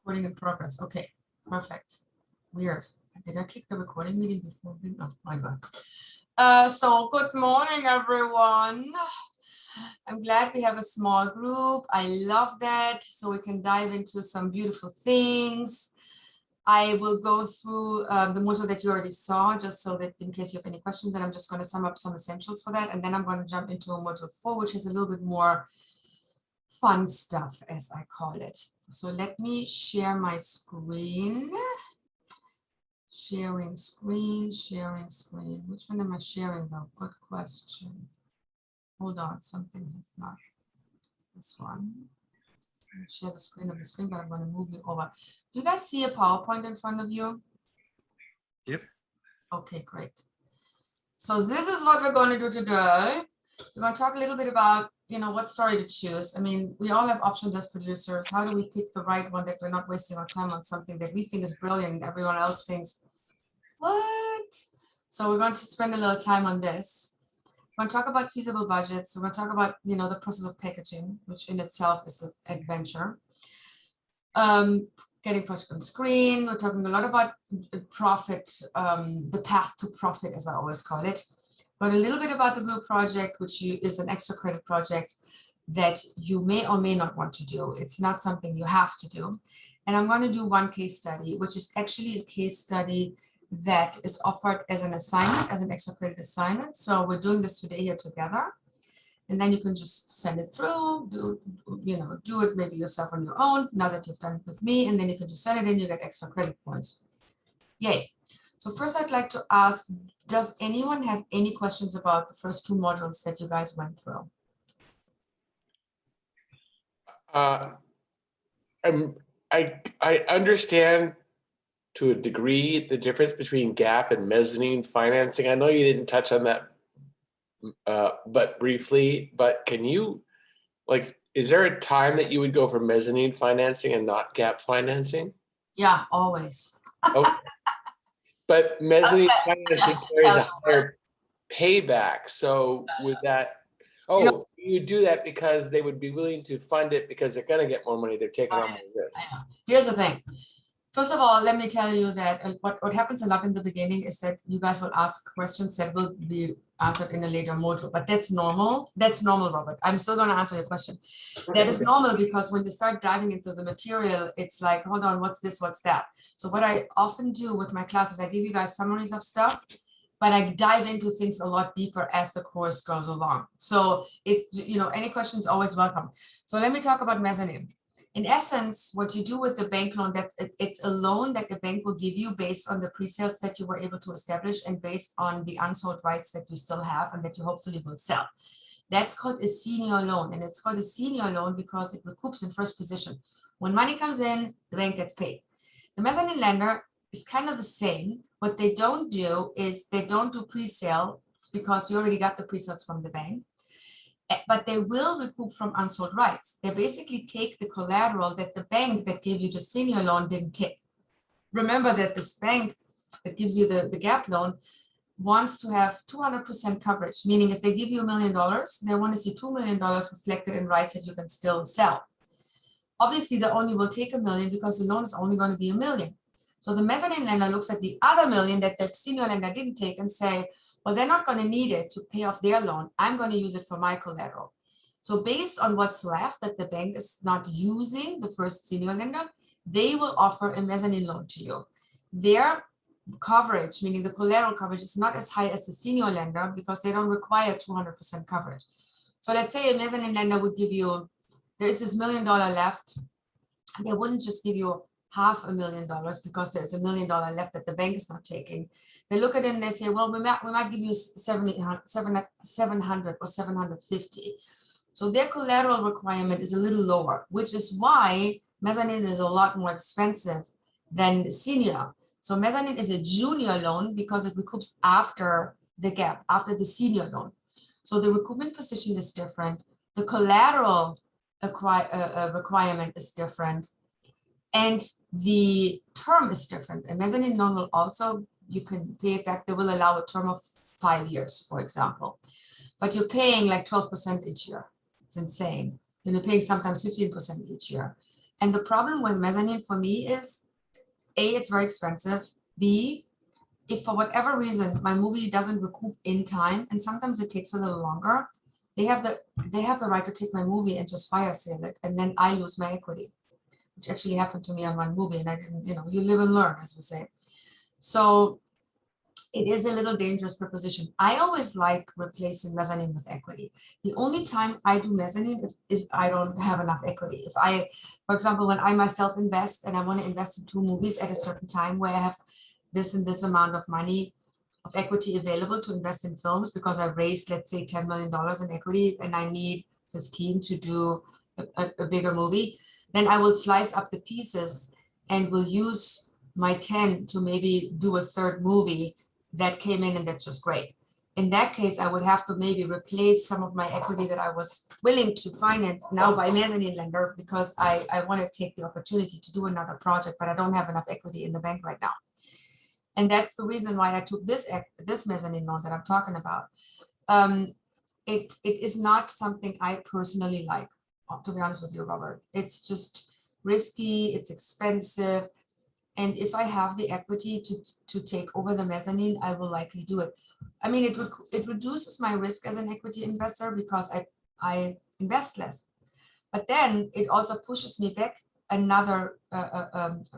Recording in progress. Okay, perfect. Weird. Did I click the recording meeting before? Oh my God. So good morning, everyone. I'm glad we have a small group. I love that. So we can dive into some beautiful things. I will go through the module that you already saw, just so that in case you have any questions, then I'm just going to sum up some essentials for that. And then I'm going to jump into module 4, which is a little bit more fun stuff, as I call it. So let me share my screen. Sharing screen. Which one am I sharing though? Good question. Hold on, something is not this one. Share the screen of the screen, but I'm going to move you over. Do you guys see a PowerPoint in front of you? Yep. Okay, great. So this is what we're going to do today. We're going to talk a little bit about, what story to choose. I mean, we all have options as producers. How do we pick the right one that we're not wasting our time on something that we think is brilliant and everyone else thinks, what? So we're going to spend a little time on this. We're going to talk about feasible budgets. We're going to talk about, the process of packaging, which in itself is an adventure. Getting project on screen. We're talking a lot about profit, the path to profit, as I always call it. But a little bit about the group project, which is an extra credit project that you may or may not want to do. It's not something you have to do. And I'm going to do one case study, which is actually a case study that is offered as an assignment, as an extra credit assignment. So we're doing this today here together. And then you can just send it through, do it maybe yourself on your own, now that you've done it with me, and then you can just send it in, you get extra credit points. Yay. So first I'd like to ask, does anyone have any questions about the first two modules that you guys went through? I understand to a degree the difference between gap and mezzanine financing. I know you didn't touch on that but briefly, but can you, is there a time that you would go for mezzanine financing and not gap financing? Yeah, always. Okay. But mezzanine financing carries a higher payback. So with that, you do that because they would be willing to fund it because they're going to get more money. They're taking on more risk. Here's the thing. First of all, let me tell you that what happens a lot in the beginning is that you guys will ask questions that will be answered in a later module, but that's normal. That's normal, Robert. I'm still going to answer your question. That is normal because when you start diving into the material, it's like, hold on, what's this, what's that? So what I often do with my classes, I give you guys summaries of stuff, but I dive into things a lot deeper as the course goes along. So any questions always welcome. So let me talk about mezzanine. In essence, what you do with the bank loan, it's a loan that the bank will give you based on the pre-sales that you were able to establish and based on the unsold rights that you still have and that you hopefully will sell. That's called a senior loan, and it's called a senior loan because it recoups in first position. When money comes in, the bank gets paid. The mezzanine lender is kind of the same. What they don't do is they don't do pre-sale because you already got the pre-sales from the bank. But they will recoup from unsold rights. They basically take the collateral that the bank that gave you the senior loan didn't take. Remember that this bank that gives you the gap loan wants to have 200% coverage, meaning if they give you $1 million, they want to see $2 million reflected in rights that you can still sell. Obviously, they only will take $1 million because the loan is only going to be $1 million. So the mezzanine lender looks at the other $1 million that senior lender didn't take and say, well, they're not going to need it to pay off their loan. I'm going to use it for my collateral. So based on what's left that the bank is not using, the first senior lender, they will offer a mezzanine loan to you. Their coverage, meaning the collateral coverage, is not as high as the senior lender because they don't require 200% coverage. So let's say a mezzanine lender would give you, there is this $1 million left. They wouldn't just give you $500,000 because there's $1 million left that the bank is not taking. They look at it and they say, well, we might give you 700 or 750. So their collateral requirement is a little lower, which is why mezzanine is a lot more expensive than senior. So mezzanine is a junior loan because it recoups after the gap, after the senior loan. So the recoupment position is different. The collateral requirement is different. And the term is different. A mezzanine loan will also, you can pay it back. They will allow a term of 5 years, for example. But you're paying like 12% each year. It's insane. And you're paying sometimes 15% each year. And the problem with mezzanine for me is A, it's very expensive. B, if for whatever reason my movie doesn't recoup in time, and sometimes it takes a little longer, they have the right to take my movie and just fire sale it, and then I lose my equity, which actually happened to me on one movie, and I didn't, you live and learn, as we say. So it is a little dangerous proposition. I always like replacing mezzanine with equity. The only time I do mezzanine is I don't have enough equity. If I, for example, when I myself invest and I want to invest in 2 movies at a certain time where I have this and this amount of money of equity available to invest in films because I raised, let's say, $10 million in equity and I need 15 to do a bigger movie, then I will slice up the pieces and will use my 10 to maybe do a third movie that came in, and that's just great. In that case, I would have to maybe replace some of my equity that I was willing to finance now by mezzanine lender because I want to take the opportunity to do another project, but I don't have enough equity in the bank right now. And that's the reason why I took this mezzanine loan that I'm talking about. It is not something I personally like, to be honest with you, Robert. It's just risky, it's expensive. And if I have the equity to take over the mezzanine, I will likely do it. I mean, it reduces my risk as an equity investor because I invest less. But then it also pushes me back another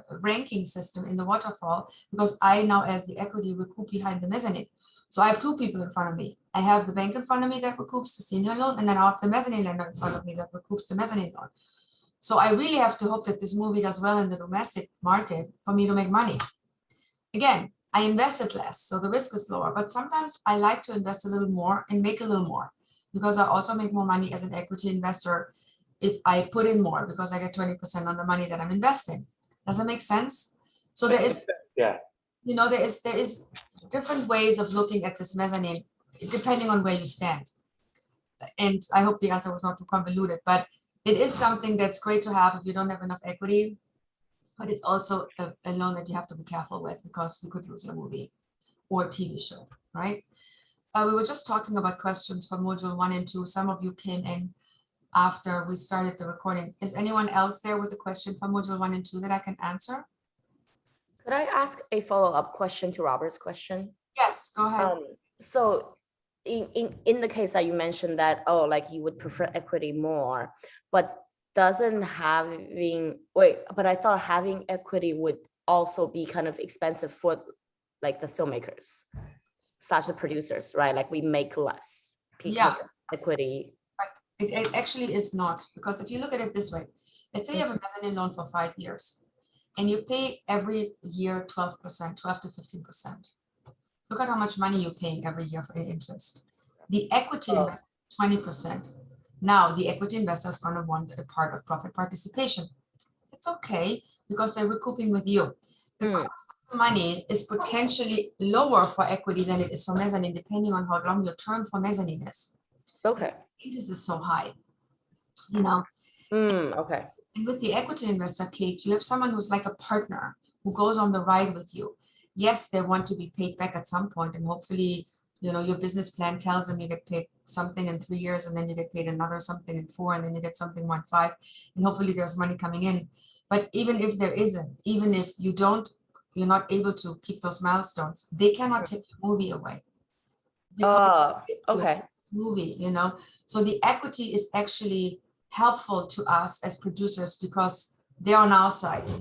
ranking system in the waterfall because I now, as the equity, recoup behind the mezzanine. So I have 2 people in front of me. I have the bank in front of me that recoups the senior loan, and then I have the mezzanine lender in front of me that recoups the mezzanine loan. So I really have to hope that this movie does well in the domestic market for me to make money. Again, I invested less, so the risk is lower, but sometimes I like to invest a little more and make a little more because I also make more money as an equity investor if I put in more because I get 20% on the money that I'm investing. Does that make sense? So there is, Yeah. There is different ways of looking at this mezzanine depending on where you stand. And I hope the answer was not too convoluted, but it is something that's great to have if you don't have enough equity, but it's also a loan that you have to be careful with because you could lose your movie or TV show, right? We were just talking about questions for module 1 and 2. Some of you came in after we started the recording. Is anyone else there with a question for module 1 and 2 that I can answer? Could I ask a follow-up question to Robert's question? Yes, go ahead. So in the case that you mentioned that, like you would prefer equity more, but but I thought having equity would also be kind of expensive for like the filmmakers / the producers, right? Like we make less because of equity. It actually is not, because if you look at it this way, let's say you have a mezzanine loan for 5 years and you pay every year 12%, 12 to 15%. Look at how much money you're paying every year for interest. The equity investor, 20%. Now the equity investor is going to want a part of profit participation. It's okay because they're recouping with you. The cost of money is potentially lower for equity than it is for mezzanine, depending on how long your term for mezzanine is. Okay. Interest is so high, Okay. And with the equity investor, Kate, you have someone who's like a partner who goes on the ride with you. Yes, they want to be paid back at some point, and hopefully, your business plan tells them you get paid something in 3 years, and then you get paid another something in 4, and then you get something 1 5, and hopefully there's money coming in. But even if there isn't, even if you're not able to keep those milestones, they cannot take your movie away. Okay. Movie, so the equity is actually helpful to us as producers because they're on our side.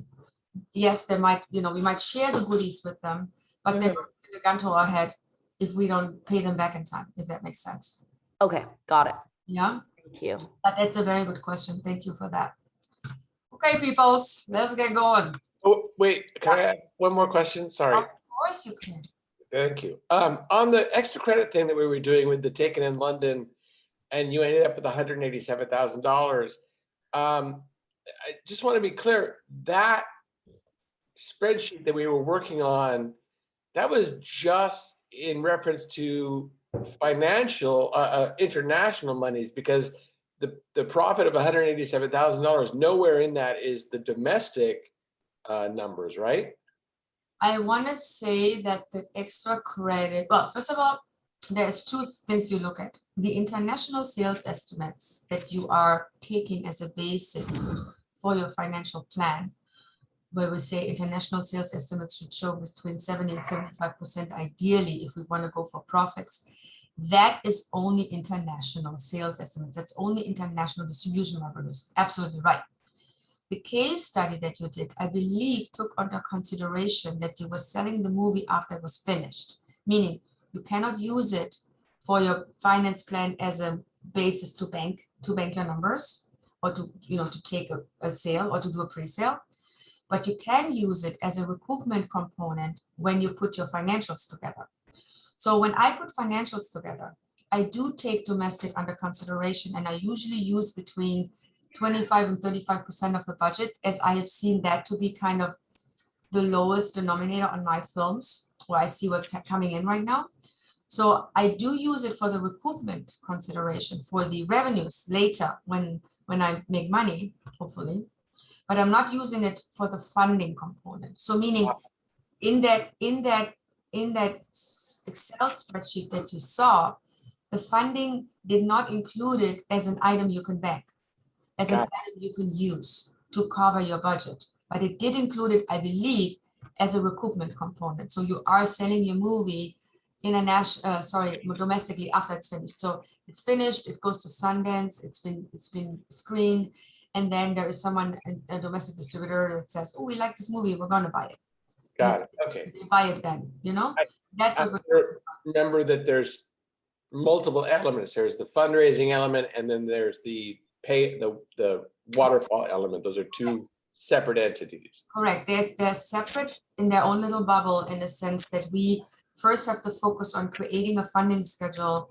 Yes, they might, we might share the goodies with them, but they're putting a gun to our head if we don't pay them back in time, if that makes sense. Okay, got it. Yeah. Thank you. But that's a very good question. Thank you for that. Okay, peoples, let's get going. Oh, wait, can I add one more question? Sorry. Of course you can. Thank you. On the extra credit thing that we were doing with the Taken in London, and you ended up with $187,000. I just want to be clear, that spreadsheet that we were working on, that was just in reference to financial, international monies, because the profit of $187,000, nowhere in that is the domestic numbers, right? I want to say that the extra credit, well, first of all, there's 2 things you look at. The international sales estimates that you are taking as a basis for your financial plan, where we say international sales estimates should show between 70 and 75% ideally if we want to go for profits. That is only international sales estimates. That's only international distribution revenues. Absolutely right. The case study that you did, I believe, took under consideration that you were selling the movie after it was finished, meaning you cannot use it for your finance plan as a basis to bank your numbers, or to, you know, to take a sale or to do a pre-sale. But you can use it as a recoupment component when you put your financials together. So when I put financials together, I do take domestic under consideration, and I usually use between 25 and 35% of the budget, as I have seen that to be kind of the lowest denominator on my films, where I see what's coming in right now. So I do use it for the recoupment consideration for the revenues later when I make money, hopefully. But I'm not using it for the funding component. So meaning in that Excel spreadsheet that you saw, the funding did not include it as an item you can bank, as an item you can use to cover your budget. But it did include it, I believe, as a recoupment component. So you are selling your movie domestically after it's finished. So it's finished, it goes to Sundance, it's been screened, and then there is someone, a domestic distributor, that says, oh, we like this movie, we're gonna buy it. Got it, okay. They buy it then, you know? That's what Remember that there's multiple elements. There's the fundraising element, and then there's the waterfall element. Those are two separate entities. Correct. They're separate in their own little bubble, in the sense that we first have to focus on creating a funding schedule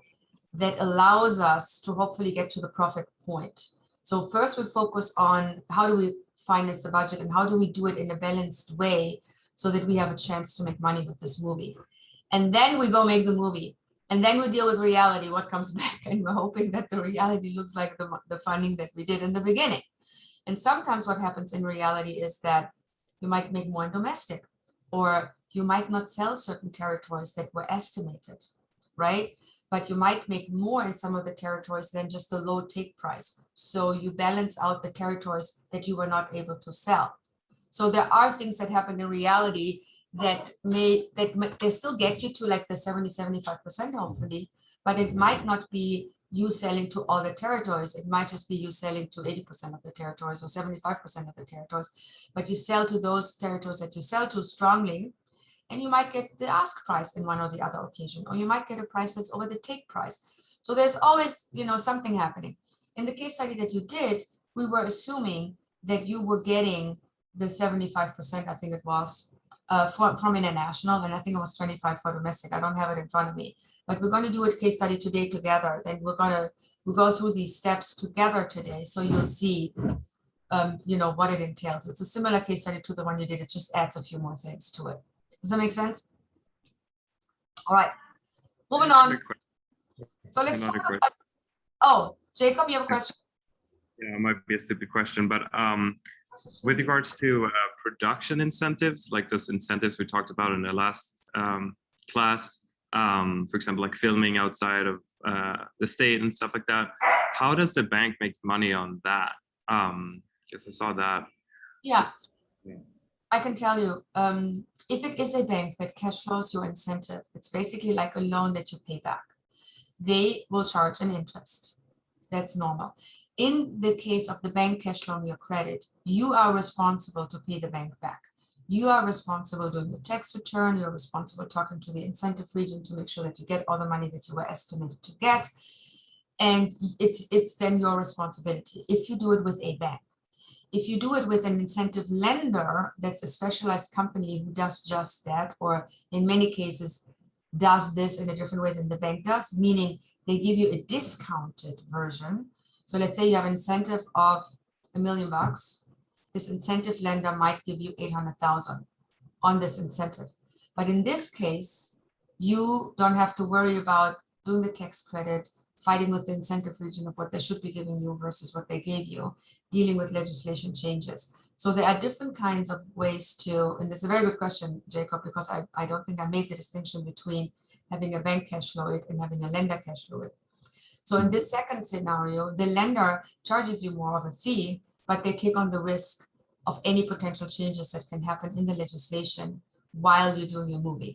that allows us to hopefully get to the profit point. So first we focus on how do we finance the budget and how do we do it in a balanced way so that we have a chance to make money with this movie. And then we go make the movie. And then we deal with reality, what comes back. And we're hoping that the reality looks like the funding that we did in the beginning. And sometimes what happens in reality is that you might make more in domestic, or you might not sell certain territories that were estimated, right? But you might make more in some of the territories than just the low take price. So you balance out the territories that you were not able to sell. So there are things that happen in reality that they still get you to like the 70-75% hopefully, but it might not be you selling to all the territories. It might just be you selling to 80% of the territories or 75% of the territories, but you sell to those territories that you sell to strongly, and you might get the ask price in one or the other occasion, or you might get a price that's over the take price. So there's always, you know, something happening. In the case study that you did, we were assuming that you were getting the 75%, I think it was, from international, and I think it was 25 for domestic. I don't have it in front of me, but we're going to do a case study today together. Then we'll go through these steps together today, so you'll see, you know, what it entails. It's a similar case study to the one you did. It just adds a few more things to it. Does that make sense? All right, moving on. So let's talk about, oh, Jacob, you have a question? Yeah, it might be a stupid question, but with regards to production incentives, like those incentives we talked about in the last class, for example, like filming outside of the state and stuff like that, how does the bank make money on that? Because I saw that. Yeah, I can tell you. If it is a bank that cash flows your incentive, it's basically like a loan that you pay back. They will charge an interest. That's normal. In the case of the bank cash flowing your credit, you are responsible to pay the bank back. You are responsible doing your tax return. You're responsible talking to the incentive region to make sure that you get all the money that you were estimated to get. And it's then your responsibility if you do it with a bank. If you do it with an incentive lender, that's a specialized company who does just that, or in many cases does this in a different way than the bank does, meaning they give you a discounted version. So let's say you have an incentive of $1 million. This incentive lender might give you 800,000 on this incentive. But in this case, you don't have to worry about doing the tax credit, fighting with the incentive region of what they should be giving you versus what they gave you, dealing with legislation changes. So there are different kinds of ways to, and it's a very good question, Jacob, because I don't think I made the distinction between having a bank cash flow it and having a lender cash flow it. So in this second scenario, the lender charges you more of a fee, but they take on the risk of any potential changes that can happen in the legislation while you're doing your movie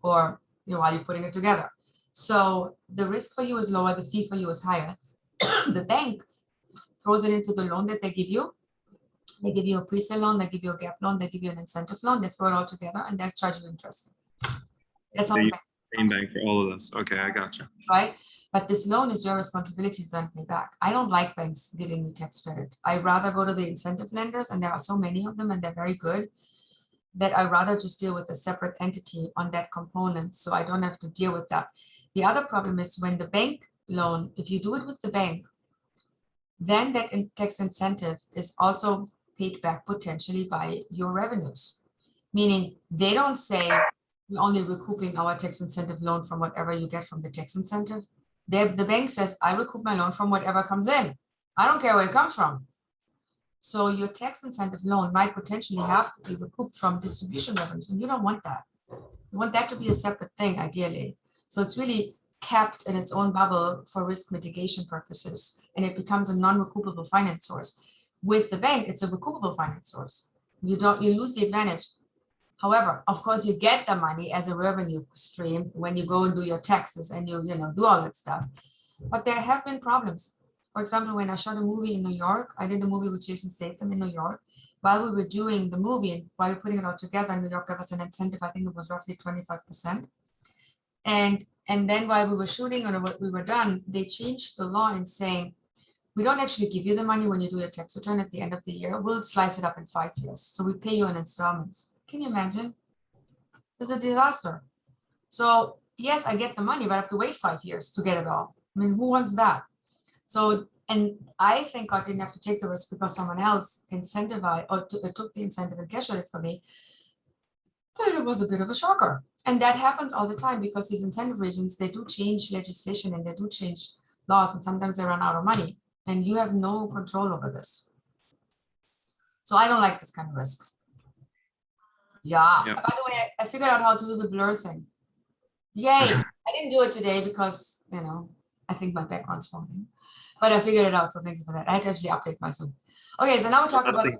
or while you're putting it together. So the risk for you is lower, the fee for you is higher. The bank throws it into the loan that they give you. They give you a pre-sale loan, they give you a gap loan, they give you an incentive loan, they throw it all together and they charge you interest. That's all. Same bank for all of this. Okay, I gotcha. Right? But this loan is your responsibility to then pay back. I don't like banks giving you tax credit. I rather go to the incentive lenders, and there are so many of them and they're very good, that I rather just deal with a separate entity on that component so I don't have to deal with that. The other problem is when the bank loan, if you do it with the bank, then that tax incentive is also paid back potentially by your revenues. Meaning they don't say we're only recouping our tax incentive loan from whatever you get from the tax incentive. The bank says, I recoup my loan from whatever comes in. I don't care where it comes from. So your tax incentive loan might potentially have to be recouped from distribution revenues, and you don't want that. You want that to be a separate thing, ideally. So it's really kept in its own bubble for risk mitigation purposes, and it becomes a non-recoupable finance source. With the bank, it's a recoupable finance source. You lose the advantage. However, of course, you get the money as a revenue stream when you go and do your taxes and you do all that stuff. But there have been problems. For example, when I shot a movie in New York, I did a movie with Jason Statham in New York. While we were doing the movie and while we were putting it all together, New York gave us an incentive. I think it was roughly 25%. And then while we were shooting and we were done, they changed the law in saying, we don't actually give you the money when you do your tax return at the end of the year. We'll slice it up in 5 years. So we pay you in installments. Can you imagine? It's a disaster. So yes, I get the money, but I have to wait 5 years to get it all. I mean, who wants that? So, and I think I didn't have to take the risk because someone else incentivized or took the incentive and cashed it for me. But it was a bit of a shocker. And that happens all the time because these incentive regions, they do change legislation and they do change laws, and sometimes they run out of money and you have no control over this. So I don't like this kind of risk. Yeah. By the way, I figured out how to do the blur thing. Yay. I didn't do it today because, I think my background's forming, but I figured it out. So thank you for that. I had to actually update my Zoom. Okay. So now we're talking about.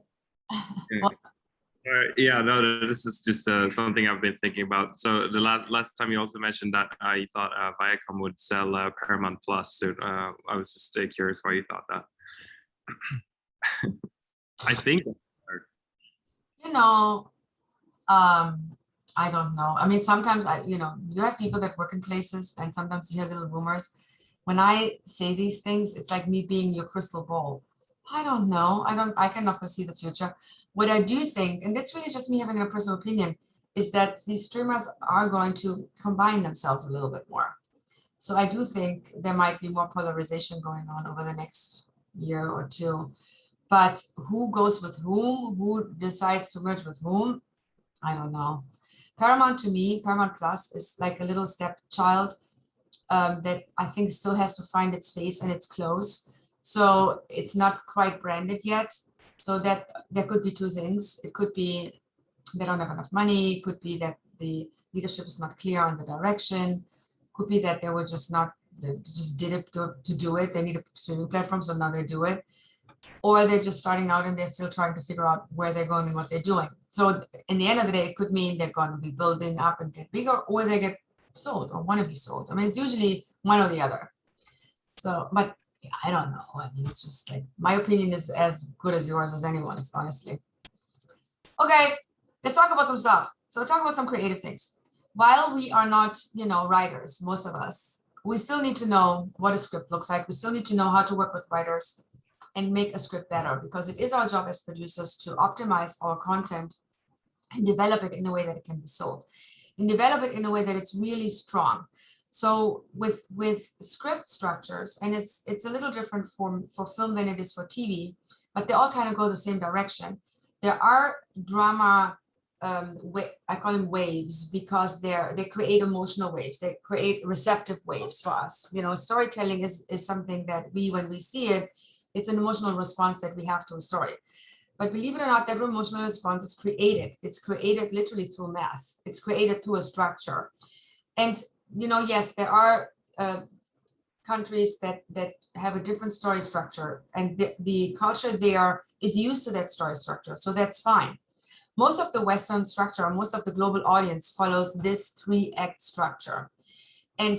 Yeah, no, this is just something I've been thinking about. So the last time you also mentioned that you thought Viacom would sell Paramount Plus. So I was just curious why you thought that. I think. I don't know. I mean, sometimes you have people that work in places and sometimes you hear little rumors. When I say these things, it's like me being your crystal ball. I don't know. I cannot foresee the future. What I do think, and that's really just me having a personal opinion, is that these streamers are going to combine themselves a little bit more. So I do think there might be more polarization going on over the next year or two. But who goes with whom, who decides to merge with whom, I don't know. Paramount to me, Paramount Plus is like a little stepchild that I think still has to find its face and its clothes. So it's not quite branded yet. So that there could be two things. It could be they don't have enough money. It could be that the leadership is not clear on the direction. Could be that they were just not, they just did it to do it. They need a streaming platform, so now they do it. Or they're just starting out and they're still trying to figure out where they're going and what they're doing. So in the end of the day, it could mean they're going to be building up and get bigger, or they get sold or want to be sold. I mean, it's usually one or the other. So, but yeah, I don't know. I mean, it's just like, my opinion is as good as yours, as anyone's, honestly. Okay, let's talk about some stuff. So talk about some creative things. While we are not, writers, most of us, we still need to know what a script looks like. We still need to know how to work with writers and make a script better, because it is our job as producers to optimize our content and develop it in a way that it can be sold, and develop it in a way that it's really strong. So with script structures, and it's a little different for film than it is for TV, but they all kind of go the same direction. There are drama, I call them waves, because they create emotional waves. They create receptive waves for us. Storytelling is something that when we see it, it's an emotional response that we have to a story. But believe it or not, that emotional response is created. It's created literally through math. It's created through a structure. And, yes, there are countries that have a different story structure, and the culture there is used to that story structure, so that's fine. Most of the Western structure, most of the global audience follows this 3-act structure. And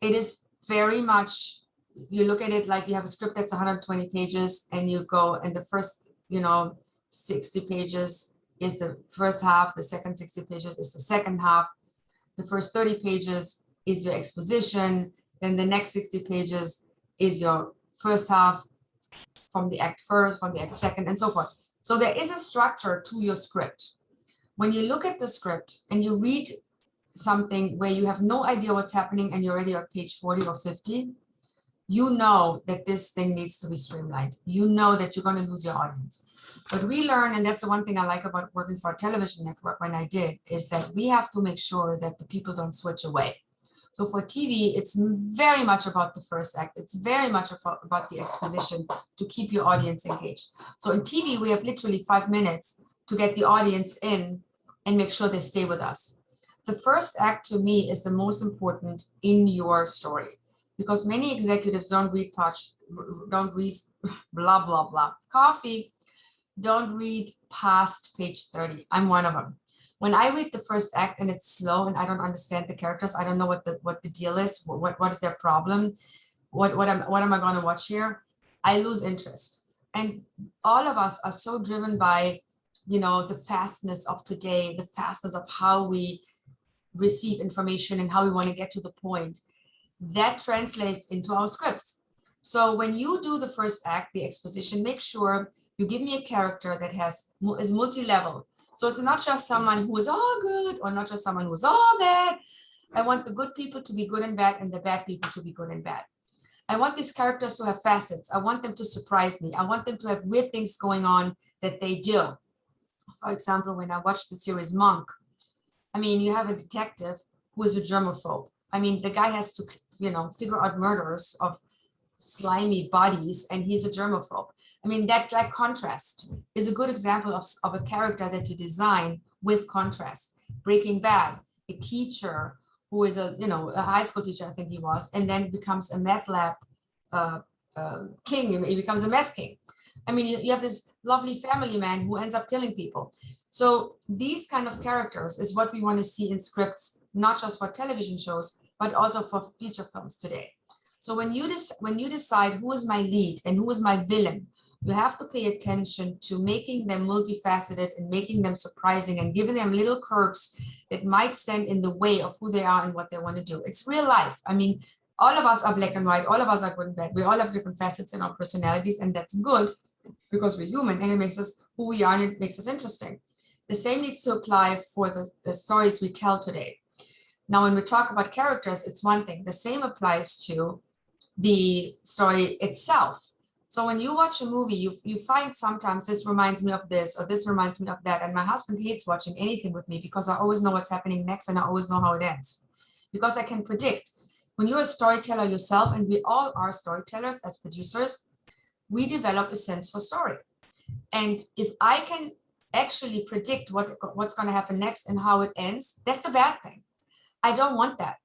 it is very much, you look at it like you have a script that's 120 pages and you go, and the first, 60 pages is the first half, the second 60 pages is the second half, the first 30 pages is your exposition, then the next 60 pages is your first half from the act first, from the act second, and so forth. So there is a structure to your script. When you look at the script and you read something where you have no idea what's happening and you're already at page 40 or 50, you know that this thing needs to be streamlined. You know that you're going to lose your audience. But we learn, and that's the one thing I like about working for a television network when I did, is that we have to make sure that the people don't switch away. So for TV, it's very much about the first act. It's very much about the exposition to keep your audience engaged. So in TV, we have literally 5 minutes to get the audience in and make sure they stay with us. The first act to me is the most important in your story, because many executives don't read blah, blah, blah. Coffee, don't read past page 30. I'm one of them. When I read the first act and it's slow and I don't understand the characters, I don't know what the deal is, what is their problem, what am I going to watch here, I lose interest. And all of us are so driven by, the fastness of today, the fastness of how we receive information and how we want to get to the point. That translates into our scripts. So when you do the first act, the exposition, make sure you give me a character that is multi-level. So it's not just someone who is all good or not just someone who is all bad. I want the good people to be good and bad and the bad people to be good and bad. I want these characters to have facets. I want them to surprise me. I want them to have weird things going on that they do. For example, when I watched the series Monk, you have a detective who is a germaphobe. the guy has to, figure out murders of slimy bodies, and he's a germaphobe. That contrast is a good example of a character that you design with contrast. Breaking Bad, a teacher who is a high school teacher, I think he was, and then becomes a meth lab king. He becomes a meth king. You have this lovely family man who ends up killing people. So these kind of characters is what we want to see in scripts, not just for television shows, but also for feature films today. So when you decide who is my lead and who is my villain, you have to pay attention to making them multifaceted and making them surprising and giving them little quirks that might stand in the way of who they are and what they want to do. It's real life. All of us are black and white. All of us are good and bad. We all have different facets in our personalities, and that's good because we're human and it makes us who we are and it makes us interesting. The same needs to apply for the stories we tell today. Now, when we talk about characters, it's one thing. The same applies to the story itself. So when you watch a movie, you find sometimes this reminds me of this or this reminds me of that. And my husband hates watching anything with me because I always know what's happening next and I always know how it ends. Because I can predict. When you're a storyteller yourself, and we all are storytellers as producers, we develop a sense for story. And if I can actually predict what's going to happen next and how it ends, that's a bad thing. I don't want that.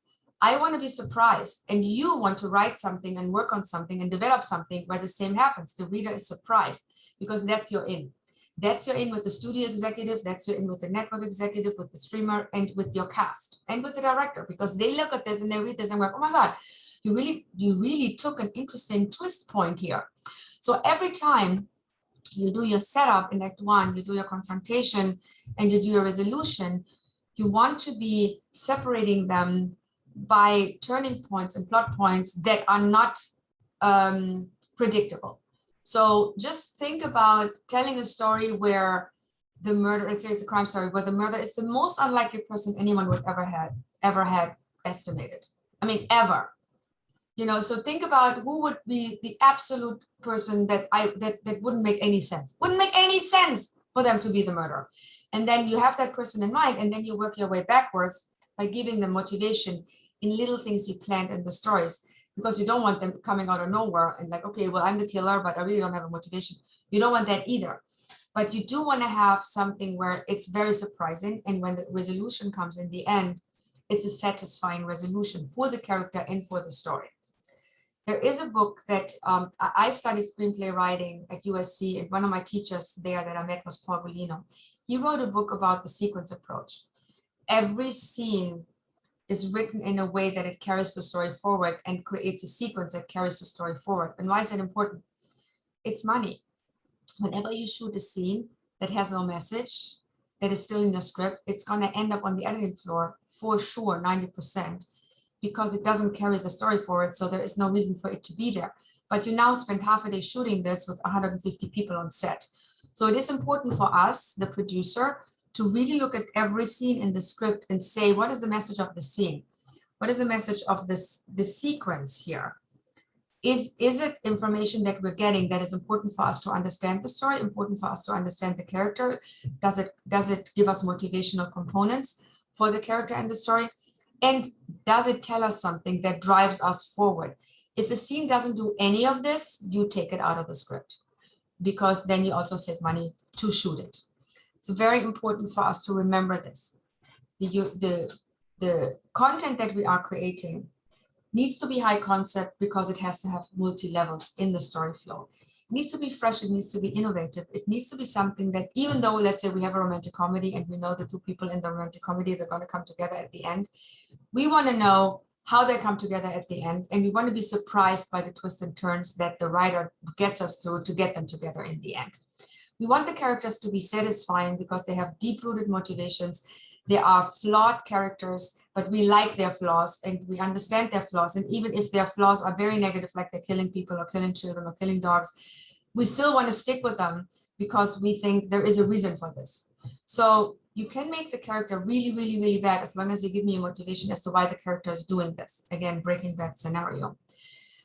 I want to be surprised, and you want to write something and work on something and develop something where the same happens. The reader is surprised because that's your in. That's your in with the studio executive, that's your in with the network executive, with the streamer, and with your cast, and with the director, because they look at this and they read this and go, oh my God, you really took an interesting twist point here. So every time you do your setup in Act 1, you do your confrontation, and you do your resolution, you want to be separating them by turning points and plot points that are not predictable. So just think about telling a story where the murder, let's say it's a crime story, where the murder is the most unlikely person anyone would ever had estimated. Ever. So think about who would be the absolute person that wouldn't make any sense. Wouldn't make any sense for them to be the murderer. And then you have that person in mind, and then you work your way backwards by giving them motivation in little things you planned in the stories, because you don't want them coming out of nowhere and like, okay, well, I'm the killer, but I really don't have a motivation. You don't want that either. But you do want to have something where it's very surprising. And when the resolution comes in the end, it's a satisfying resolution for the character and for the story. There is a book that I studied screenplay writing at USC, and one of my teachers there that I met was Paul Bolino. He wrote a book about the sequence approach. Every scene is written in a way that it carries the story forward and creates a sequence that carries the story forward. And why is that important? It's money. Whenever you shoot a scene that has no message, that is still in your script, it's going to end up on the editing floor for sure, 90%, because it doesn't carry the story forward. So there is no reason for it to be there. But you now spend half a day shooting this with 150 people on set. So it is important for us, the producer, to really look at every scene in the script and say, what is the message of the scene? What is the message of the sequence here? Is it information that we're getting that is important for us to understand the story, important for us to understand the character? Does it give us motivational components for the character and the story? And does it tell us something that drives us forward? If a scene doesn't do any of this, you take it out of the script, because then you also save money to shoot it. It's very important for us to remember this. The content that we are creating needs to be high concept because it has to have multi-levels in the story flow. It needs to be fresh, it needs to be innovative. It needs to be something that, even though, let's say we have a romantic comedy and we know the two people in the romantic comedy, they're going to come together at the end. We want to know how they come together at the end, and we want to be surprised by the twists and turns that the writer gets us through to get them together in the end. We want the characters to be satisfying because they have deep-rooted motivations. They are flawed characters, but we like their flaws and we understand their flaws. And even if their flaws are very negative, like they're killing people or killing children or killing dogs, we still want to stick with them because we think there is a reason for this. So you can make the character really, really, really bad as long as you give me a motivation as to why the character is doing this. Again, Breaking Bad scenario.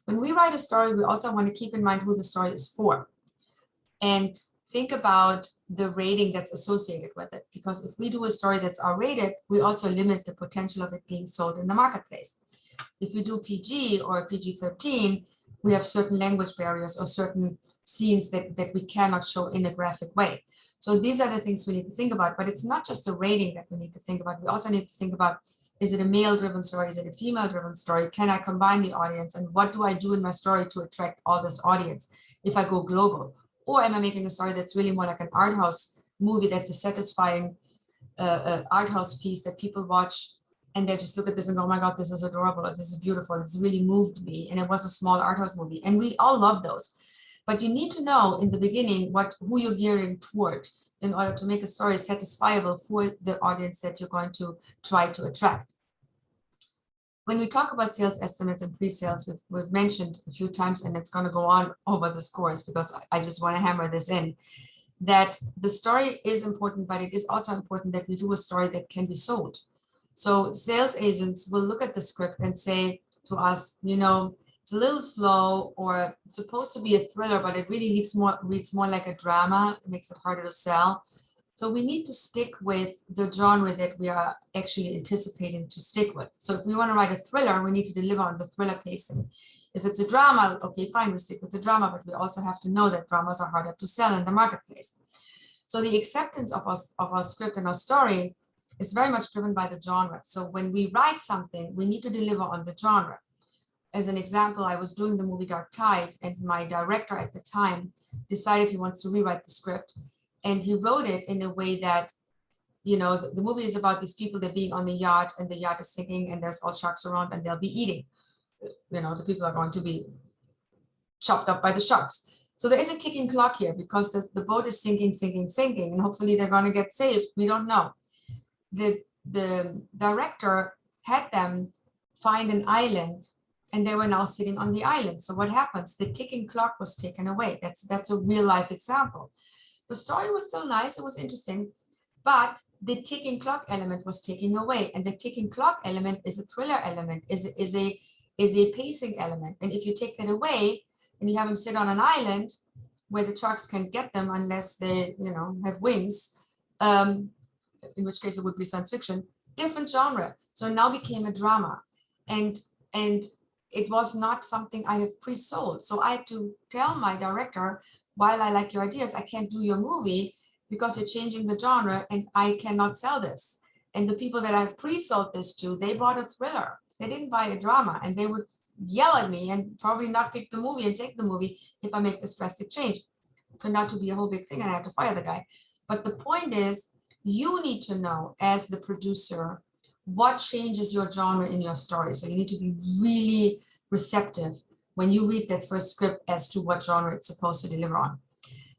When we write a story, we also want to keep in mind who the story is for. And think about the rating that's associated with it. Because if we do a story that's R-rated, we also limit the potential of it being sold in the marketplace. If we do PG or PG-13, we have certain language barriers or certain scenes that we cannot show in a graphic way. So these are the things we need to think about. But it's not just the rating that we need to think about. We also need to think about, is it a male-driven story? Is it a female-driven story? Can I combine the audience? And what do I do in my story to attract all this audience if I go global? Or am I making a story that's really more like an art house movie that's a satisfying art house piece that people watch and they just look at this and go, oh my God, this is adorable, this is beautiful, it's really moved me, and it was a small art house movie. And we all love those. But you need to know in the beginning who you're gearing toward in order to make a story satisfiable for the audience that you're going to try to attract. When we talk about sales estimates and pre-sales, we've mentioned a few times, and it's going to go on over this course because I just want to hammer this in, that the story is important, but it is also important that we do a story that can be sold. So sales agents will look at the script and say to us, you know, it's a little slow, or it's supposed to be a thriller, but it really reads more like a drama. It makes it harder to sell. So we need to stick with the genre that we are actually anticipating to stick with. So if we want to write a thriller, we need to deliver on the thriller pacing. If it's a drama, okay, fine, we stick with the drama, but we also have to know that dramas are harder to sell in the marketplace. So the acceptance of our script and our story is very much driven by the genre. So when we write something, we need to deliver on the genre. As an example, I was doing the movie Dark Tide, and my director at the time decided he wants to rewrite the script. And he wrote it in a way that, you know, the movie is about these people, they're being on the yacht and the yacht is sinking and there's all sharks around and they'll be eating. You know, the people are going to be chopped up by the sharks. So there is a ticking clock here because the boat is sinking, and hopefully they're going to get saved. We don't know. The director had them find an island and they were now sitting on the island. So what happens? The ticking clock was taken away. That's a real life example. The story was still nice, it was interesting, but the ticking clock element was taken away. And the ticking clock element is a thriller element, is a pacing element. And if you take that away and you have them sit on an island where the sharks can't get them unless they, you know, have wings, in which case it would be science fiction, different genre. So it now became a drama. And it was not something I have pre-sold. So I had to tell my director, while I like your ideas, I can't do your movie because you're changing the genre and I cannot sell this. And the people that I've pre-sold this to, they bought a thriller. They didn't buy a drama, and they would yell at me and probably not pick the movie and take the movie if I make this drastic change. It turned out to be a whole big thing and I had to fire the guy. But the point is, you need to know as the producer what changes your genre in your story. So you need to be really receptive when you read that first script as to what genre it's supposed to deliver on.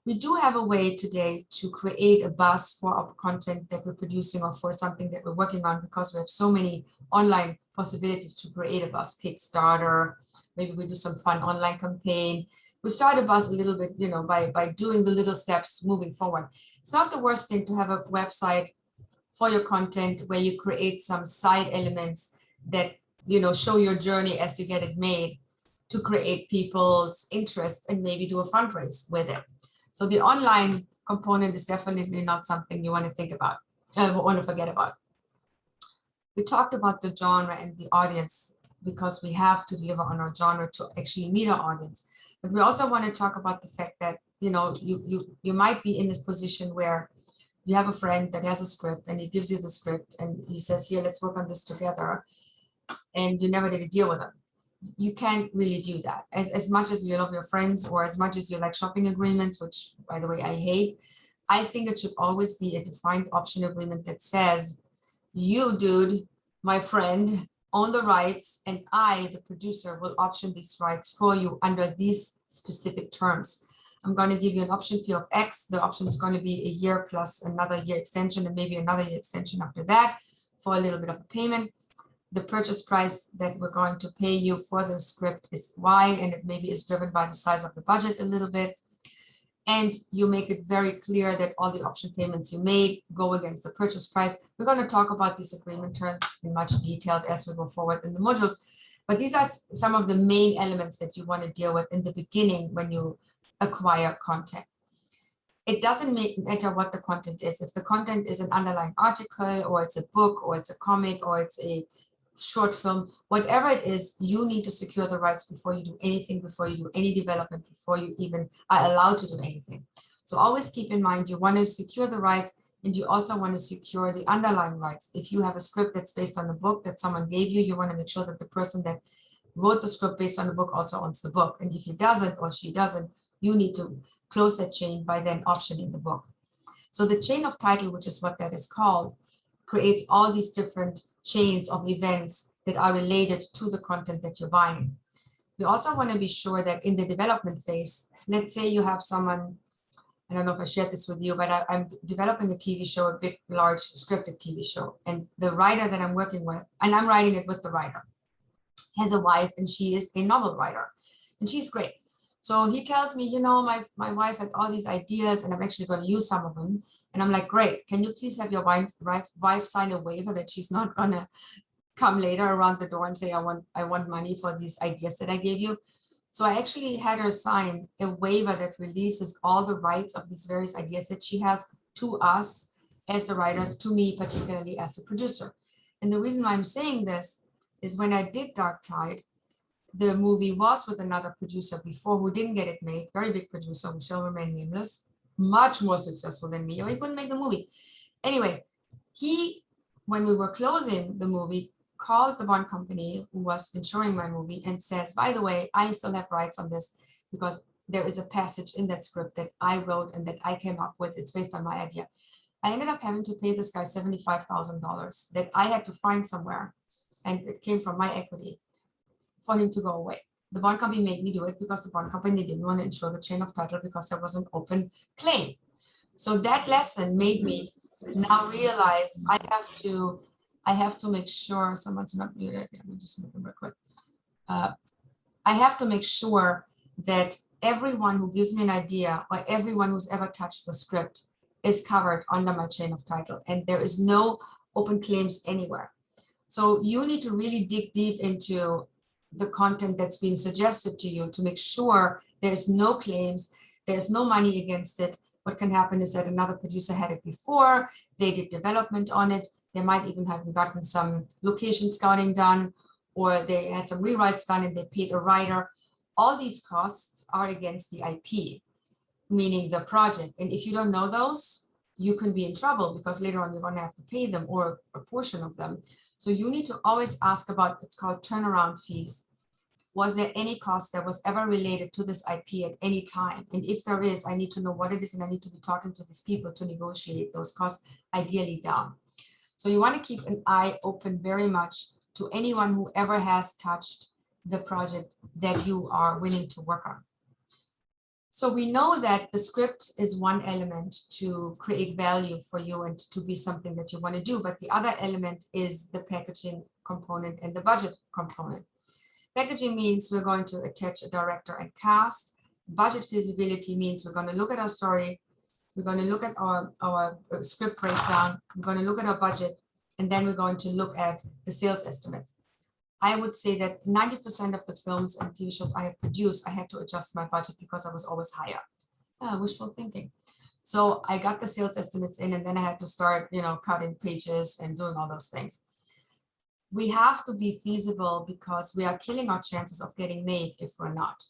We do have a way today to create a buzz for our content that we're producing or for something that we're working on, because we have so many online possibilities to create a buzz. Kickstarter, maybe we do some fun online campaign. We start a buzz a little bit, you know, by doing the little steps moving forward. It's not the worst thing to have a website for your content where you create some side elements that, you know, show your journey as you get it made to create people's interest and maybe do a fundraise with it. So the online component is definitely not something you want to think about, want to forget about. We talked about the genre and the audience because we have to deliver on our genre to actually meet our audience. But we also want to talk about the fact that, you know, you might be in this position where you have a friend that has a script and he gives you the script and he says, here, let's work on this together. And you never did a deal with them. You can't really do that. As much as you love your friends or as much as you like shopping agreements, which by the way, I hate, I think it should always be a defined option agreement that says, you, dude, my friend, own the rights, and I, the producer, will option these rights for you under these specific terms. I'm going to give you an option fee of X. The option is going to be a year plus another year extension and maybe another year extension after that for a little bit of a payment. The purchase price that we're going to pay you for the script is Y, and it maybe is driven by the size of the budget a little bit. And you make it very clear that all the option payments you made go against the purchase price. We're going to talk about these agreement terms in much detail as we go forward in the modules. But these are some of the main elements that you want to deal with in the beginning when you acquire content. It doesn't matter what the content is. If the content is an underlying article, or it's a book, or it's a comic, or it's a short film, whatever it is, you need to secure the rights before you do anything, before you do any development, before you even are allowed to do anything. So always keep in mind, you want to secure the rights, and you also want to secure the underlying rights. If you have a script that's based on a book that someone gave you, you want to make sure that the person that wrote the script based on the book also owns the book. And if he doesn't or she doesn't, you need to close that chain by then optioning the book. So the chain of title, which is what that is called, creates all these different chains of events that are related to the content that you're buying. You also want to be sure that in the development phase, let's say you have someone, I don't know if I shared this with you, but I'm developing a TV show, a big, large scripted TV show. And the writer that I'm working with, and I'm writing it with the writer, has a wife, and she is a novel writer, and she's great. So he tells me, you know, my wife had all these ideas and I'm actually going to use some of them. And I'm like, great, can you please have your wife sign a waiver that she's not going to come later around the door and say, I want money for these ideas that I gave you. So I actually had her sign a waiver that releases all the rights of these various ideas that she has to us as the writers, to me, particularly as the producer. And the reason why I'm saying this is when I did Dark Tide, the movie was with another producer before who didn't get it made, very big producer who shall remain nameless, much more successful than me, or he couldn't make the movie. Anyway, he, when we were closing the movie, called the bond company who was insuring my movie and says, by the way, I still have rights on this because there is a passage in that script that I wrote and that I came up with. It's based on my idea. I ended up having to pay this guy $75,000 that I had to find somewhere, and it came from my equity, for him to go away. The bond company made me do it because the bond company didn't want to insure the chain of title because there was an open claim. So that lesson made me now realize I have to make sure someone's not muted. Let me just make them real quick. I have to make sure that everyone who gives me an idea or everyone who's ever touched the script is covered under my chain of title, and there is no open claims anywhere. So you need to really dig deep into the content that's being suggested to you to make sure there's no claims, there's no money against it. What can happen is that another producer had it before, they did development on it, they might even have gotten some location scouting done, or they had some rewrites done and they paid a writer. All these costs are against the IP, meaning the project. And if you don't know those, you can be in trouble because later on you're going to have to pay them or a portion of them. So you need to always ask about, it's called turnaround fees. was there any cost that was ever related to this IP at any time? And if there is, I need to know what it is, and I need to be talking to these people to negotiate those costs ideally down. So you want to keep an eye open very much to anyone who ever has touched the project that you are willing to work on. So we know that the script is one element to create value for you and to be something that you want to do, but the other element is the packaging component and the budget component. Packaging means we're going to attach a director and cast. Budget feasibility means we're going to look at our story, we're going to look at our script breakdown, we're going to look at our budget, and then we're going to look at the sales estimates. I would say that 90% of the films and TV shows I have produced, I had to adjust my budget because I was always higher. Wishful thinking. So I got the sales estimates in, and then I had to start, cutting pages and doing all those things. We have to be feasible because we are killing our chances of getting made if we're not.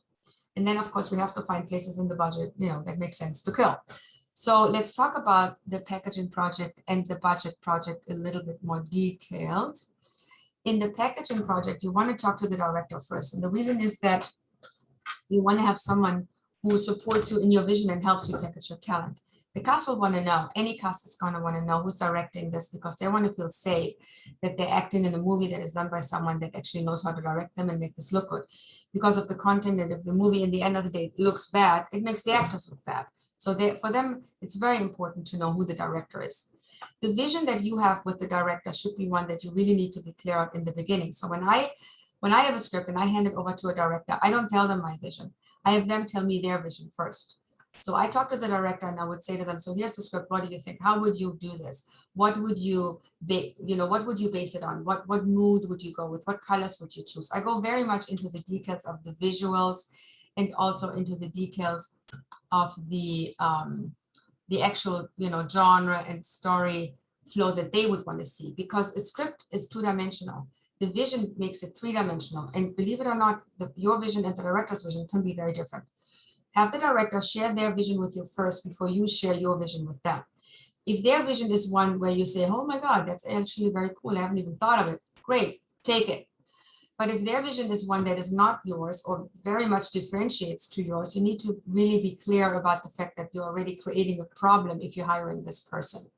And then, of course, we have to find places in the budget, that make sense to kill. So let's talk about the packaging project and the budget project a little bit more detailed. In the packaging project, you want to talk to the director first. And the reason is that you want to have someone who supports you in your vision and helps you package your talent. The cast will want to know, any cast is going to want to know who's directing this, because they want to feel safe that they're acting in a movie that is done by someone that actually knows how to direct them and make this look good. Because of the content, and if the movie in the end of the day looks bad, it makes the actors look bad. So for them, it's very important to know who the director is. The vision that you have with the director should be one that you really need to be clear on in the beginning. So when I have a script and I hand it over to a director, I don't tell them my vision. I have them tell me their vision first. So I talk to the director and I would say to them, so here's the script. What do you think? How would you do this? What would you what would you base it on? What mood would you go with? What colors would you choose? I go very much into the details of the visuals and also into the details of the actual, genre and story flow that they would want to see, because a script is two-dimensional. The vision makes it three-dimensional. And believe it or not, your vision and the director's vision can be very different. Have the director share their vision with you first before you share your vision with them. If their vision is one where you say, oh my God, that's actually very cool, I haven't even thought of it, great, take it. But if their vision is one that is not yours or very much differentiates to yours, you need to really be clear about the fact that you're already creating a problem if you're hiring this person.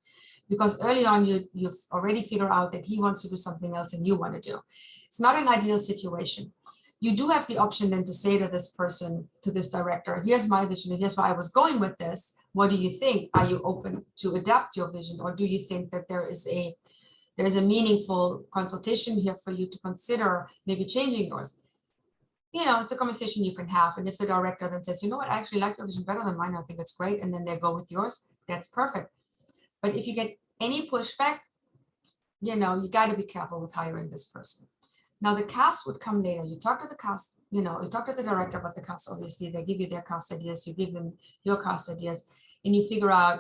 Because early on, you've already figured out that he wants to do something else and you want to do. It's not an ideal situation. You do have the option then to say to this person, to this director, here's my vision and here's why I was going with this. What do you think? Are you open to adapt your vision? Or do you think that there is a meaningful consultation here for you to consider maybe changing yours? It's a conversation you can have. And if the director then says, you know what, I actually like your vision better than mine, I think it's great, and then they go with yours, that's perfect. But if you get any pushback, you got to be careful with hiring this person. Now the cast would come later. You talk to the cast, you talk to the director about the cast, obviously. They give you their cast ideas, you give them your cast ideas, and you figure out,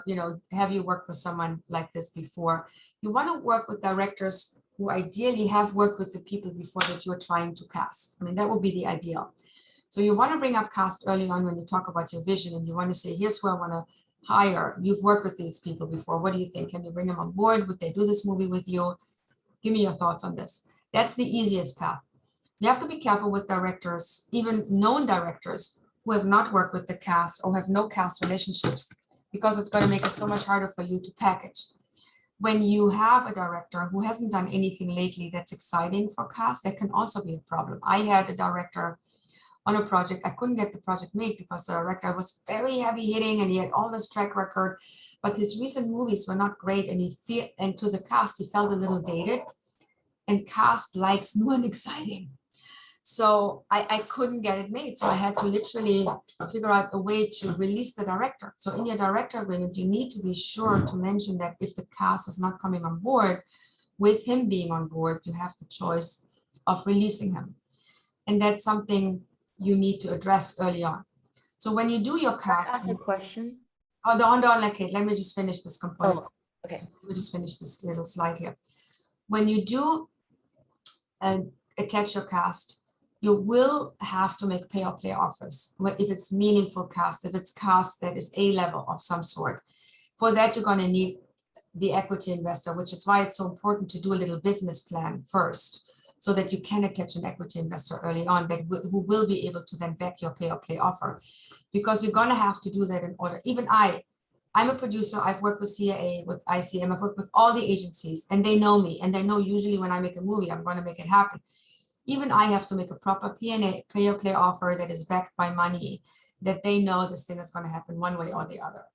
have you worked with someone like this before? You want to work with directors who ideally have worked with the people before that you're trying to cast. I mean, that would be the ideal. So you want to bring up cast early on when you talk about your vision, and you want to say, here's who I want to hire. You've worked with these people before. What do you think? Can you bring them on board? Would they do this movie with you? Give me your thoughts on this. That's the easiest path. You have to be careful with directors, even known directors who have not worked with the cast or have no cast relationships, because it's going to make it so much harder for you to package. When you have a director who hasn't done anything lately that's exciting for cast, that can also be a problem. I had a director on a project. I couldn't get the project made because the director was very heavy hitting and he had all this track record, but his recent movies were not great, and to the cast, he felt a little dated, and cast likes new and exciting. So I couldn't get it made. So I had to literally figure out a way to release the director. So in your director agreement, you need to be sure to mention that if the cast is not coming on board, with him being on board, you have the choice of releasing him. And that's something you need to address early on. So when you do your cast. Ask a question. Hold on, okay, let me just finish this component. Oh, okay. Let me just finish this little slide here. When you do attach your cast, you will have to make pay or play offers. If it's meaningful cast, if it's cast that is A-level of some sort. For that, you're going to need the equity investor, which is why it's so important to do a little business plan first, so that you can attach an equity investor early on who will be able to then back your pay or play offer, because you're going to have to do that in order. Even I'm a producer. I've worked with CIA, with ICM. I've worked with all the agencies, and they know me, and they know usually when I make a movie, I'm going to make it happen. Even I have to make a proper P&A, pay or play offer that is backed by money, that they know this thing is going to happen one way or the other.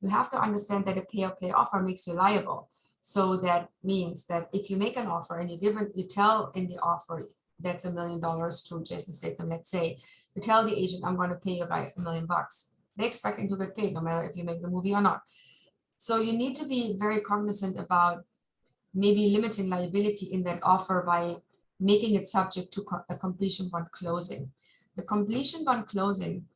You have to understand that a pay or play offer makes you liable. So that means that if you make an offer and you tell in the offer that's $1 million to Jason Statham, let's say, you tell the agent, I'm going to pay you guy $1 million. They're expecting to get paid no matter if you make the movie or not. So you need to be very cognizant about maybe limiting liability in that offer by making it subject to a completion bond closing. The completion bond closing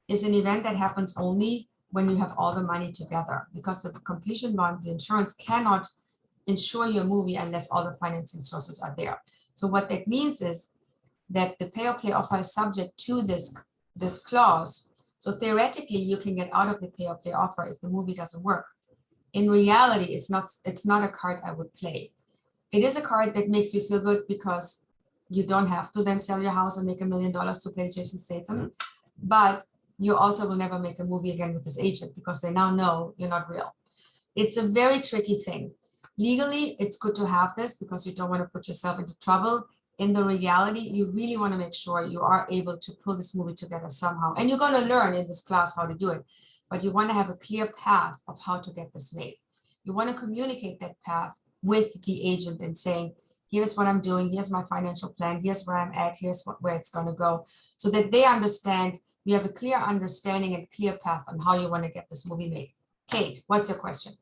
is an event that happens only when you have all the money together, because the completion bond, the insurance cannot insure your movie unless all the financing sources are there. So what that means is that the pay or play offer is subject to this clause. So theoretically, you can get out of the pay or play offer if the movie doesn't work. In reality, it's not a card I would play. It is a card that makes you feel good because you don't have to then sell your house and make $1 million to play Jason Statham, but you also will never make a movie again with this agent because they now know you're not real. It's a very tricky thing. Legally, it's good to have this because you don't want to put yourself into trouble. In the reality, you really want to make sure you are able to pull this movie together somehow. And you're going to learn in this class how to do it, but you want to have a clear path of how to get this made. You want to communicate that path with the agent and saying, here's what I'm doing, here's my financial plan, here's where I'm at, here's where it's going to go, so that they understand, you have a clear understanding and clear path on how you want to get this movie made. Kate, what's your question?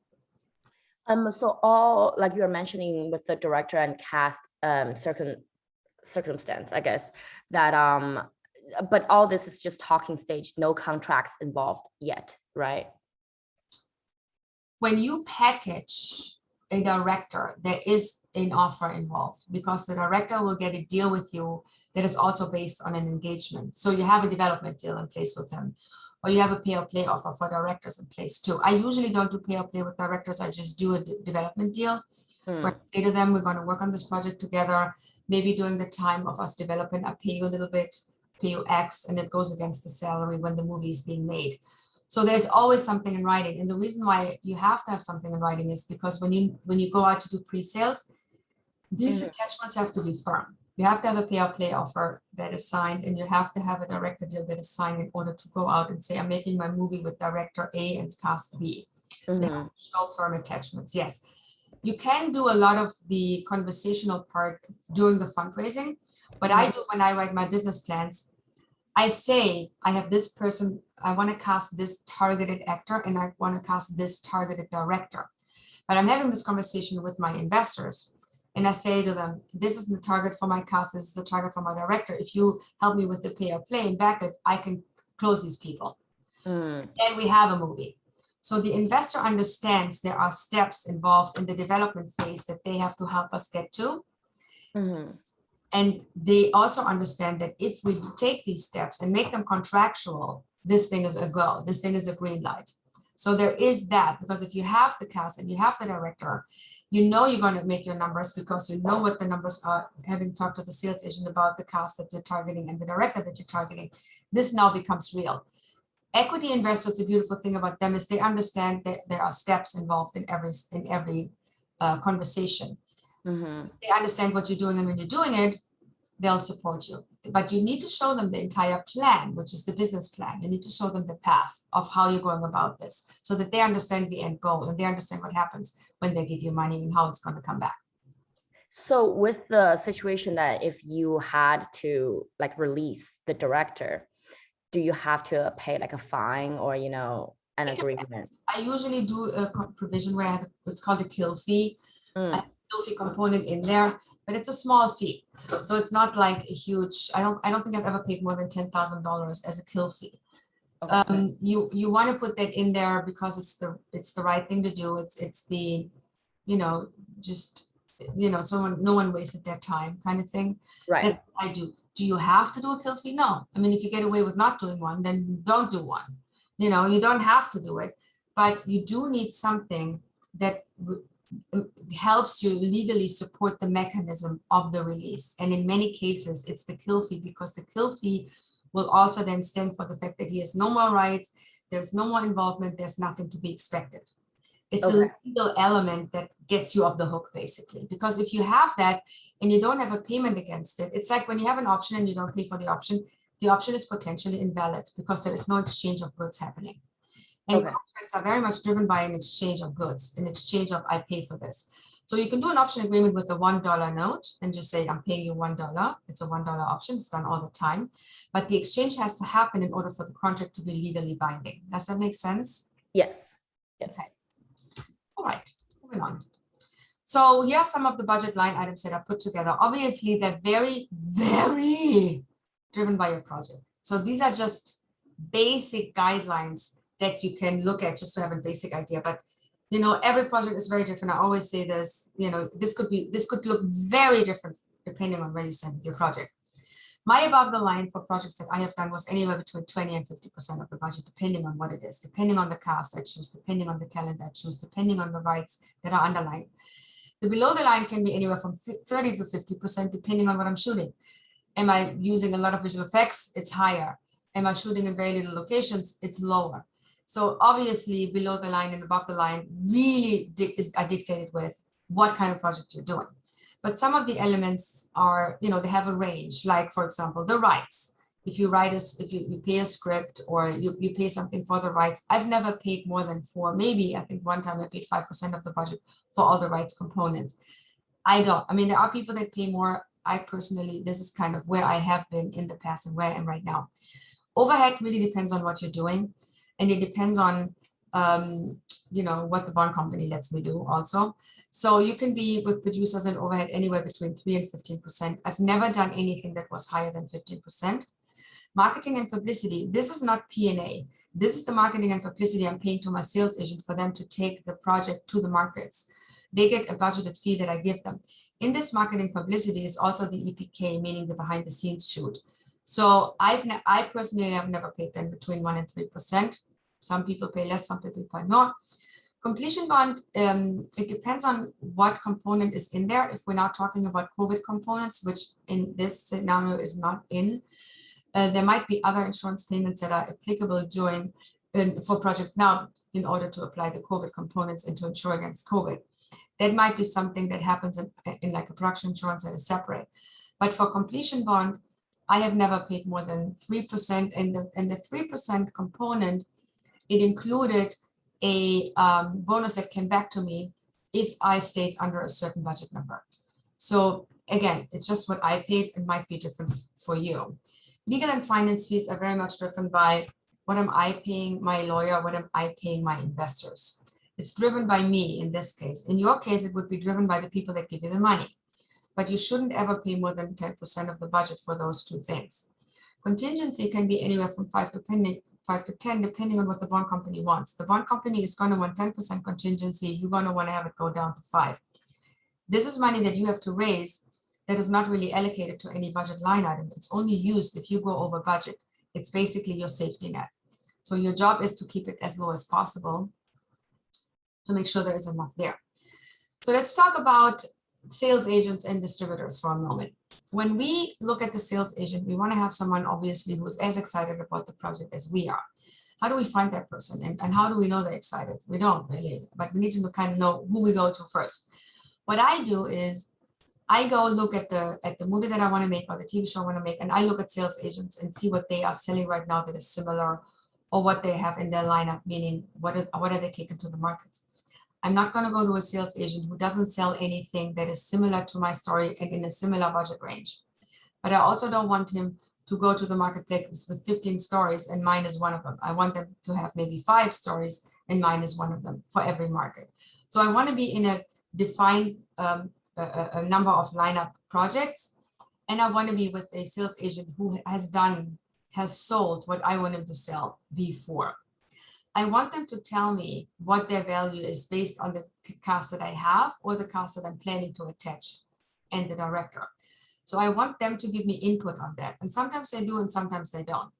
So all, like you were mentioning with the director and cast circumstance, I guess, that but all this is just talking stage, no contracts involved yet, right? When you package a director, there is an offer involved because the director will get a deal with you that is also based on an engagement. So you have a development deal in place with him, or you have a pay or play offer for directors in place too. I usually don't do pay or play with directors. I just do a development deal where I say to them, we're going to work on this project together. Maybe during the time of us developing, I pay you a little bit, pay you X, and it goes against the salary when the movie is being made. So there's always something in writing. And the reason why you have to have something in writing is because when you go out to do pre-sales, these attachments have to be firm. You have to have a pay or play offer that is signed, and you have to have a director deal that is signed in order to go out and say, I'm making my movie with director A and cast B. They have to show firm attachments. Yes, you can do a lot of the conversational part during the fundraising. What I do when I write my business plans, I say, I have this person, I want to cast this targeted actor, and I want to cast this targeted director. But I'm having this conversation with my investors, and I say to them, this is the target for my cast, this is the target for my director. If you help me with the pay or play and back it, I can close these people. Then we have a movie. So the investor understands there are steps involved in the development phase that they have to help us get to. And they also understand that if we take these steps and make them contractual, this thing is a go, this thing is a green light. So there is that, because if you have the cast and you have the director, you know you're going to make your numbers because you know what the numbers are, having talked to the sales agent about the cast that you're targeting and the director that you're targeting. This now becomes real. Equity investors, the beautiful thing about them is they understand that there are steps involved in every conversation. They understand what you're doing, and when you're doing it, they'll support you. But you need to show them the entire plan, which is the business plan. You need to show them the path of how you're going about this so that they understand the end goal and they understand what happens when they give you money and how it's going to come back. So with the situation that if you had to like release the director, do you have to pay like a fine or, you know, an agreement? I usually do a provision where I have what's called a kill fee. I have a kill fee component in there, but it's a small fee. So it's not like a huge, I don't think I've ever paid more than $10,000 as a kill fee. Okay. You want to put that in there because it's the right thing to do. It's the, you know, just, you know, no one wasted their time kind of thing. Right. That I do. Do you have to do a kill fee? No. I mean, if you get away with not doing one, then don't do one. You know, you don't have to do it, but you do need something that helps you legally support the mechanism of the release. And in many cases, it's the kill fee, because the kill fee will also then stand for the fact that he has no more rights, there's no more involvement, there's nothing to be expected. It's Okay. a legal element that gets you off the hook, basically, because if you have that and you don't have a payment against it, it's like when you have an option and you don't pay for the option is potentially invalid because there is no exchange of goods happening. And Okay. contracts are very much driven by an exchange of goods, an exchange of I pay for this. So you can do an option agreement with a $1 note and just say, I'm paying you $1. It's a $1 option. It's done all the time. But the exchange has to happen in order for the contract to be legally binding. Does that make sense? Yes. Yes. Okay. All right, moving on. So here are some of the budget line items that are put together. Obviously, they're very, very driven by your project. So these are just basic guidelines that you can look at just to have a basic idea. But you know, every project is very different. I always say this, you know, this could look very different depending on where you stand with your project. My above the line for projects that I have done was anywhere between 20 and 50% of the budget, depending on what it is, depending on the cast I choose, depending on the talent I choose, depending on the rights that are underlined. The below the line can be anywhere from 30 to 50%, depending on what I'm shooting. Am I using a lot of visual effects? It's higher. Am I shooting in very little locations? It's lower. So obviously below the line and above the line really are dictated with what kind of project you're doing. But some of the elements are, you know, they have a range, like for example, the rights. If you write if you pay a script or you pay something for the rights, I've never paid more than 4, maybe I think one time I paid 5% of the budget for all the rights components. I mean, there are people that pay more. I personally, this is kind of where I have been in the past and where I am right now. Overhead really depends on what you're doing. And it depends on, you know, what the bond company lets me do also. So you can be with producers and overhead anywhere between 3 and 15%. I've never done anything that was higher than 15%. Marketing and publicity, this is not P&A. This is the marketing and publicity I'm paying to my sales agent for them to take the project to the markets. They get a budgeted fee that I give them. In this marketing publicity is also the EPK, meaning the behind the scenes shoot. So I personally have never paid them between 1 and 3%. Some people pay less, some people pay more. Completion bond, it depends on what component is in there. If we're not talking about COVID components, which in this scenario is not in, there might be other insurance payments that are applicable during for projects now in order to apply the COVID components and to insure against COVID. That might be something that happens in like a production insurance that is separate. But for completion bond, I have never paid more than 3%, and the 3% component, it included a bonus that came back to me if I stayed under a certain budget number. So again, it's just what I paid. It might be different for you. Legal and finance fees are very much driven by what am I paying my lawyer, what am I paying my investors. It's driven by me in this case. In your case, it would be driven by the people that give you the money. But you shouldn't ever pay more than 10% of the budget for those two things. Contingency can be anywhere from 5 to 10, depending on what the bond company wants. The bond company is going to want 10% contingency. You're going to want to have it go down to 5. This is money that you have to raise that is not really allocated to any budget line item. It's only used if you go over budget. It's basically your safety net. So your job is to keep it as low as possible to make sure there is enough there. So let's talk about sales agents and distributors for a moment. When we look at the sales agent, we want to have someone obviously who's as excited about the project as we are. How do we find that person? And how do we know they're excited? We don't really, but we need to kind of know who we go to first. What I do is I go look at the movie that I want to make or the TV show I want to make, and I look at sales agents and see what they are selling right now that is similar, or what they have in their lineup, meaning what are they taking to the markets. I'm not going to go to a sales agent who doesn't sell anything that is similar to my story and in a similar budget range. But I also don't want him to go to the marketplace with 15 stories and mine is one of them. I want them to have maybe 5 stories and mine is one of them for every market. So I want to be in a defined a number of lineup projects, and I want to be with a sales agent who has sold what I want him to sell before. I want them to tell me what their value is based on the cast that I have or the cast that I'm planning to attach and the director. So I want them to give me input on that. And sometimes they do and sometimes they don't.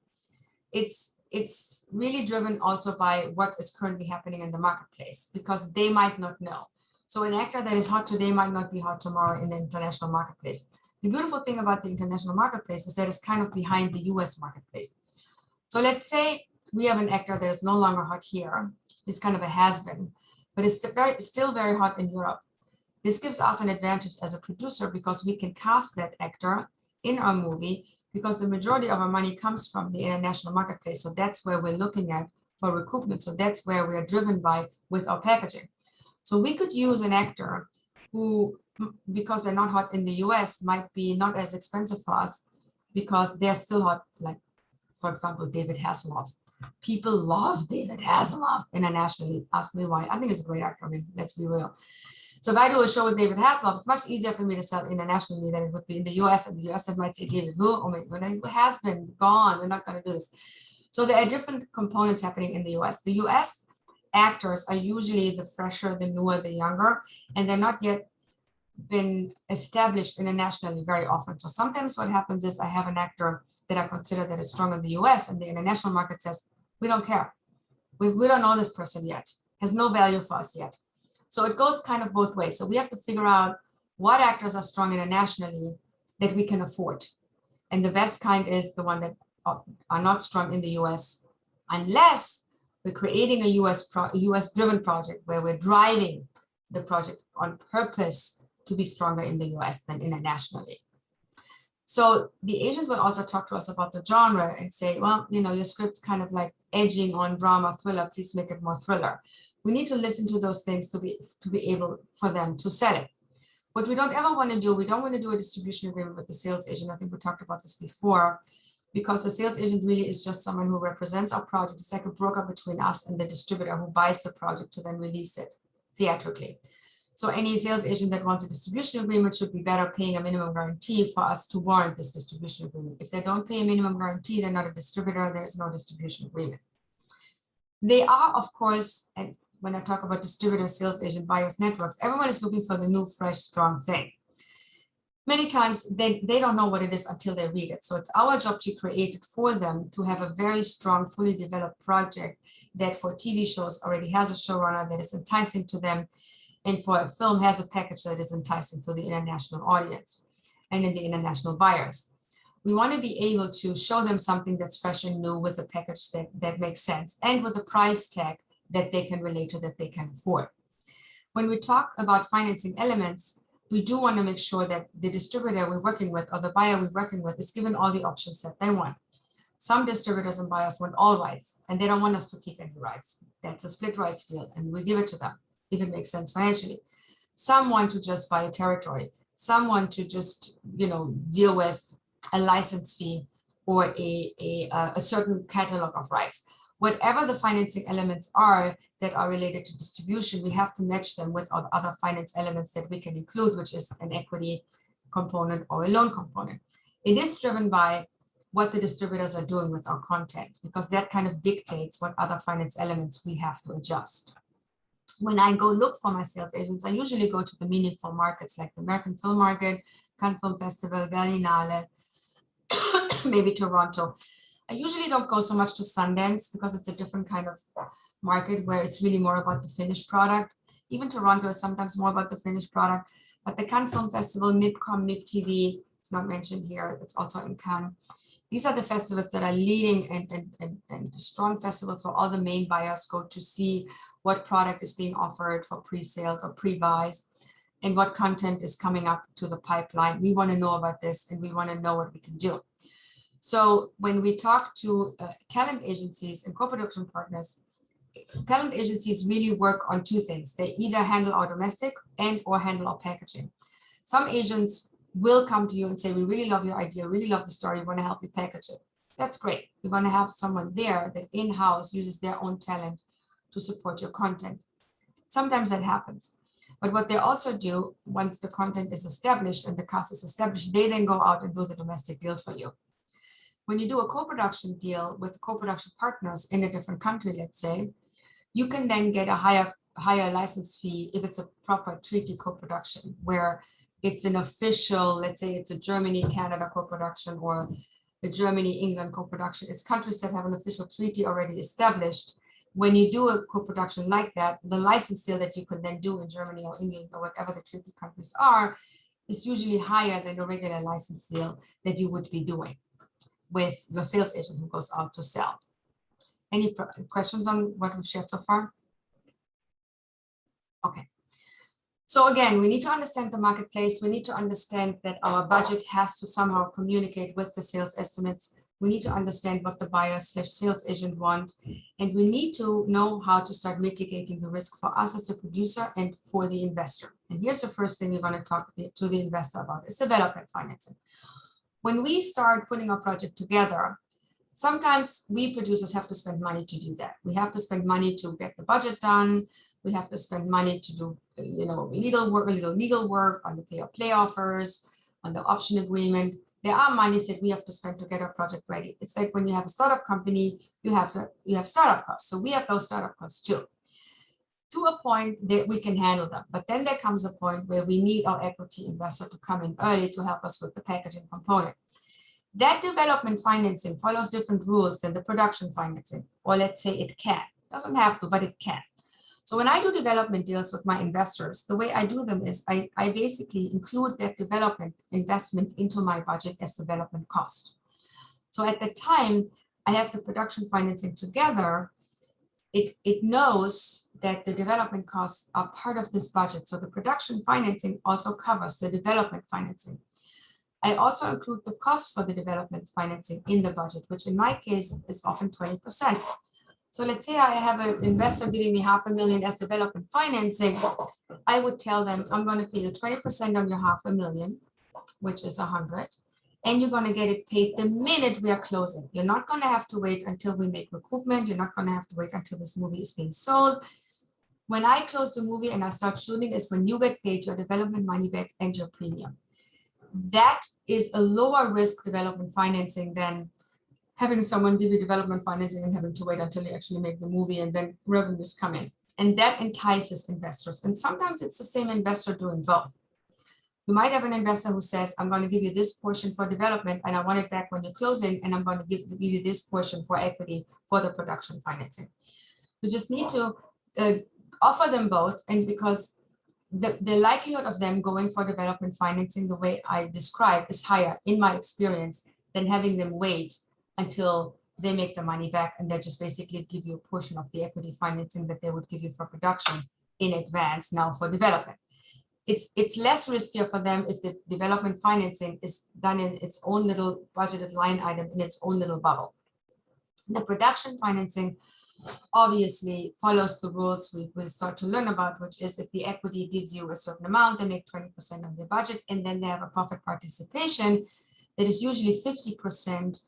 It's really driven also by what is currently happening in the marketplace because they might not know. So an actor that is hot today might not be hot tomorrow in the international marketplace. The beautiful thing about the international marketplace is that it's kind of behind the US marketplace. So let's say we have an actor that is no longer hot here. It's kind of a has-been, but it's still very hot in Europe. This gives us an advantage as a producer because we can cast that actor in our movie because the majority of our money comes from the international marketplace. So that's where we're looking at for recoupment. So that's where we are driven by with our packaging. So we could use an actor who, because they're not hot in the US, might be not as expensive for us because they're still hot, like, for example, David Hasselhoff. People love David Hasselhoff internationally. Ask me why. I think it's a great actor. I mean, let's be real. So if I do a show with David Hasselhoff, it's much easier for me to sell internationally than it would be in the US. And the US that might say, David, who? Oh my, who has been gone? We're not going to do this. So there are different components happening in the US. The US actors are usually the fresher, the newer, the younger, and they're not yet been established internationally very often. So sometimes what happens is I have an actor that I consider that is strong in the US, and the international market says, we don't care. We don't know this person yet, has no value for us yet. So it goes kind of both ways. So we have to figure out what actors are strong internationally that we can afford. And the best kind is the one that are not strong in the US, unless we're creating a US driven project where we're driving the project on purpose to be stronger in the US than internationally. So the agent will also talk to us about the genre and say, well, you know, your script's kind of like edging on drama thriller, please make it more thriller. We need to listen to those things to be able for them to sell it. What we don't ever want to do, we don't want to do a distribution agreement with the sales agent. I think we talked about this before, because the sales agent really is just someone who represents our project. It's like a broker between us and the distributor who buys the project to then release it theatrically. So any sales agent that wants a distribution agreement should be better paying a minimum guarantee for us to warrant this distribution agreement. If they don't pay a minimum guarantee, they're not a distributor, there's no distribution agreement. They are, of course, and when I talk about distributor, sales agent, buyers networks, everyone is looking for the new, fresh, strong thing. Many times they don't know what it is until they read it. So it's our job to create it for them, to have a very strong, fully developed project that for TV shows already has a showrunner that is enticing to them, and for a film has a package that is enticing to the international audience and in the international buyers. We want to be able to show them something that's fresh and new with a package that makes sense and with a price tag that they can relate to, that they can afford. When we talk about financing elements, we do want to make sure that the distributor we're working with or the buyer we're working with is given all the options that they want. Some distributors and buyers want all rights and they don't want us to keep any rights. That's a split rights deal and we give it to them if it makes sense financially. Some want to just buy a territory. Some want to just, you know, deal with a license fee or a certain catalog of rights. Whatever the financing elements are that are related to distribution, we have to match them with other finance elements that we can include, which is an equity component or a loan component. It is driven by what the distributors are doing with our content, because that kind of dictates what other finance elements we have to adjust. When I go look for my sales agents, I usually go to the meaningful markets like the American Film Market, Cannes Film Festival, Berlinale, maybe Toronto. I usually don't go so much to Sundance because it's a different kind of market where it's really more about the finished product. Even Toronto is sometimes more about the finished product, but the Cannes Film Festival, MIPCOM, MIPTV, it's not mentioned here, it's also in Cannes. These are the festivals that are leading and strong festivals where all the main buyers go to see what product is being offered for pre-sales or pre-buys and what content is coming up to the pipeline. We want to know about this and we want to know what we can do. So when we talk to talent agencies and co-production partners, talent agencies really work on two things. They either handle our domestic and or handle our packaging. Some agents will come to you and say, we really love your idea, really love the story, we want to help you package it. That's great. You're going to have someone there that in-house uses their own talent to support your content. Sometimes that happens. But what they also do, once the content is established and the cast is established, they then go out and do the domestic deal for you. When you do a co-production deal with co-production partners in a different country, let's say, you can then get a higher license fee if it's a proper treaty co-production, where it's an official, let's say it's a Germany-Canada co-production or a Germany-England co-production. It's countries that have an official treaty already established, when you do a co-production like that, the license sale that you could then do in Germany or England or whatever the treaty countries are, is usually higher than the regular license sale that you would be doing with your sales agent who goes out to sell. Any questions on what we've shared so far? Okay. So again, we need to understand the marketplace. We need to understand that our budget has to somehow communicate with the sales estimates. We need to understand what the buyer/sales agent want. And we need to know how to start mitigating the risk for us as the producer and for the investor. And here's the first thing you're going to talk to the investor about is development financing. When we start putting our project together, sometimes we producers have to spend money to do that. We have to spend money to get the budget done. We have to spend money to do, legal work on the pay-or-play offers, on the option agreement. There are monies that we have to spend to get our project ready. It's like when you have a startup company, you have startup costs. So we have those startup costs too. To a point that we can handle them, but then there comes a point where we need our equity investor to come in early to help us with the packaging component. That development financing follows different rules than the production financing, or let's say it can. It doesn't have to, but it can. So when I do development deals with my investors, the way I do them is I basically include that development investment into my budget as development cost. So at the time I have the production financing together, it knows that the development costs are part of this budget. So the production financing also covers the development financing. I also include the cost for the development financing in the budget, which in my case is often 20%. So let's say I have an investor giving me $500,000 as development financing. I would tell them, I'm going to pay you 20% on your $500,000, which is 100, and you're going to get it paid the minute we are closing. You're not going to have to wait until we make recoupment. You're not going to have to wait until this movie is being sold. When I close the movie and I start shooting is when you get paid your development money back and your premium. That is a lower risk development financing than having someone give you development financing and having to wait until you actually make the movie and then revenues come in. And that entices investors. And sometimes it's the same investor doing both. You might have an investor who says, I'm going to give you this portion for development and I want it back when you're closing, and I'm going to give you this portion for equity for the production financing. You just need to offer them both, and because the likelihood of them going for development financing the way I described is higher in my experience than having them wait until they make the money back and they just basically give you a portion of the equity financing that they would give you for production in advance now for development. It's less riskier for them if the development financing is done in its own little budgeted line item in its own little bubble. The production financing obviously follows the rules we will start to learn about, which is if the equity gives you a certain amount, they make 20% of the budget, and then they have a profit participation that is usually 50%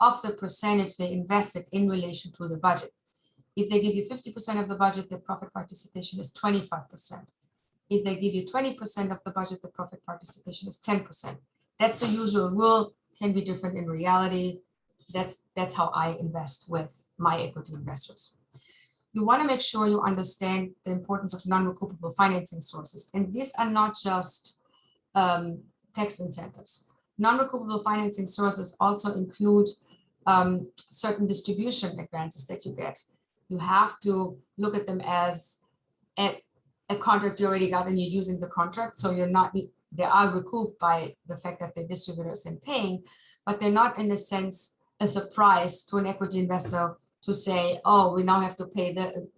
of the percentage they invested in relation to the budget. If they give you 50% of the budget, the profit participation is 25%. If they give you 20% of the budget, the profit participation is 10%. That's the usual rule, can be different in reality. That's how I invest with my equity investors. You want to make sure you understand the importance of non-recoupable financing sources. And these are not just tax incentives. Non-recoupable financing sources also include certain distribution advances that you get. You have to look at them as a contract you already got and you're using the contract. So you're not, they are recouped by the fact that the distributor isn't paying, but they're not in a sense a surprise to an equity investor to say, oh, we now have to pay,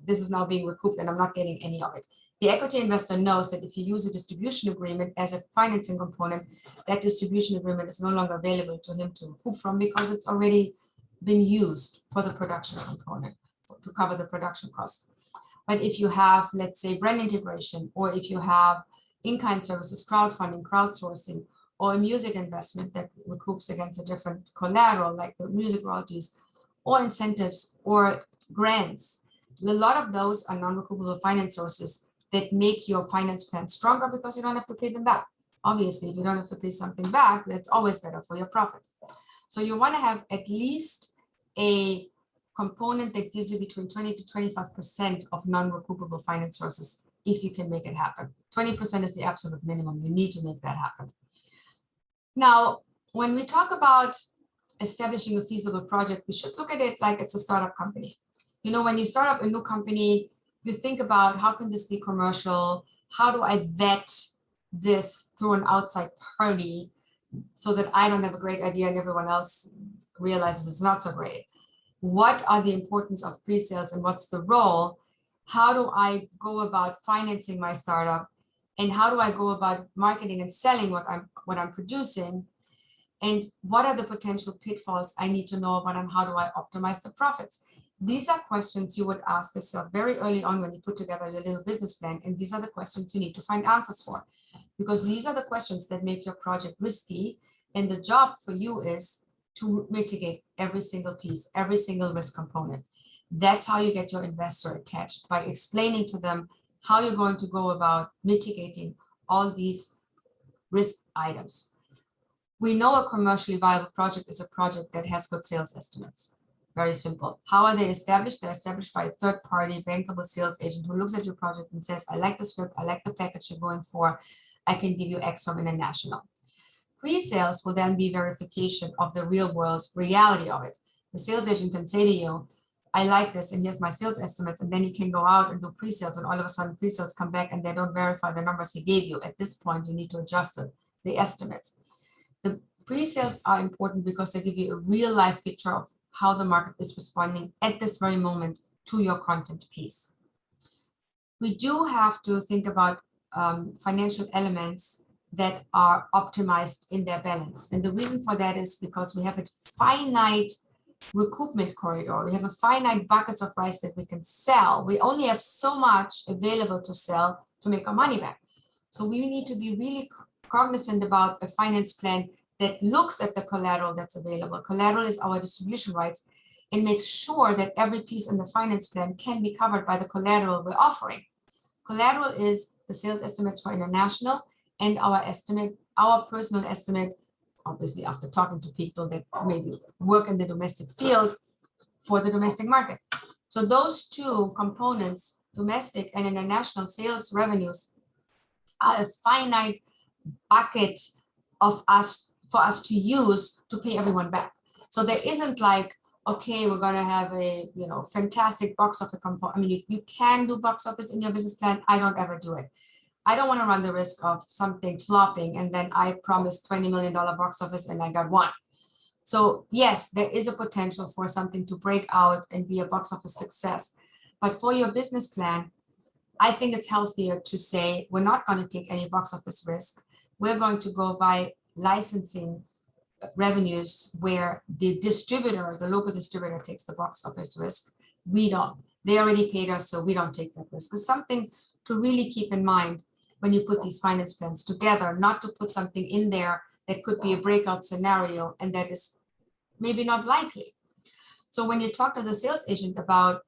this is now being recouped and I'm not getting any of it. The equity investor knows that if you use a distribution agreement as a financing component, that distribution agreement is no longer available to him to recoup from because it's already been used for the production component to cover the production cost. But if you have, let's say, brand integration, or if you have in-kind services, crowdfunding, crowdsourcing, or a music investment that recoups against a different collateral, like the music royalties, or incentives, or grants, a lot of those are non-recoupable finance sources that make your finance plan stronger because you don't have to pay them back. Obviously, if you don't have to pay something back, that's always better for your profit. So you want to have at least a component that gives you between 20 to 25% of non-recoupable finance sources if you can make it happen. 20% is the absolute minimum. You need to make that happen. Now, when we talk about establishing a feasible project, we should look at it like it's a startup company. You know, when you start up a new company, you think about how can this be commercial? How do I vet this through an outside party so that I don't have a great idea and everyone else realizes it's not so great? What are the importance of pre-sales and what's the role? How do I go about financing my startup? And how do I go about marketing and selling what I'm producing? And what are the potential pitfalls I need to know about, and how do I optimize the profits? These are questions you would ask yourself very early on when you put together your little business plan. And these are the questions you need to find answers for, because these are the questions that make your project risky. And the job for you is to mitigate every single piece, every single risk component. That's how you get your investor attached, by explaining to them how you're going to go about mitigating all these risk items. We know a commercially viable project is a project that has good sales estimates. Very simple. How are they established? They're established by a third-party bankable sales agent who looks at your project and says, I like the script, I like the package you're going for, I can give you X from international. Pre-sales will then be verification of the real world reality of it. The sales agent can say to you, I like this, and here's my sales estimates, and then you can go out and do pre-sales, and all of a sudden pre-sales come back and they don't verify the numbers he gave you. At this point, you need to adjust the estimates. The pre-sales are important because they give you a real life picture of how the market is responding at this very moment to your content piece. We do have to think about financial elements that are optimized in their balance. And the reason for that is because we have a finite recoupment corridor. We have a finite buckets of rice that we can sell. We only have so much available to sell to make our money back. So we need to be really cognizant about a finance plan that looks at the collateral that's available. Collateral is our distribution rights, and makes sure that every piece in the finance plan can be covered by the collateral we're offering. Collateral is the sales estimates for international and our estimate, our personal estimate, obviously after talking to people that maybe work in the domestic field, for the domestic market. So those two components, domestic and international sales revenues, are a finite bucket of us for us to use to pay everyone back. So there isn't like, okay, we're gonna have a fantastic box office component. I mean, you can do box office in your business plan. I don't ever do it. I don't want to run the risk of something flopping and then I promised $20 million box office and I got one. So yes, there is a potential for something to break out and be a box office success. But for your business plan, I think it's healthier to say, we're not going to take any box office risk. We're going to go by licensing revenues where the distributor, the local distributor, takes the box office risk. We don't. They already paid us, so we don't take that risk. It's something to really keep in mind when you put these finance plans together, not to put something in there that could be a breakout scenario and that is maybe not likely. So when you talk to the sales agent about,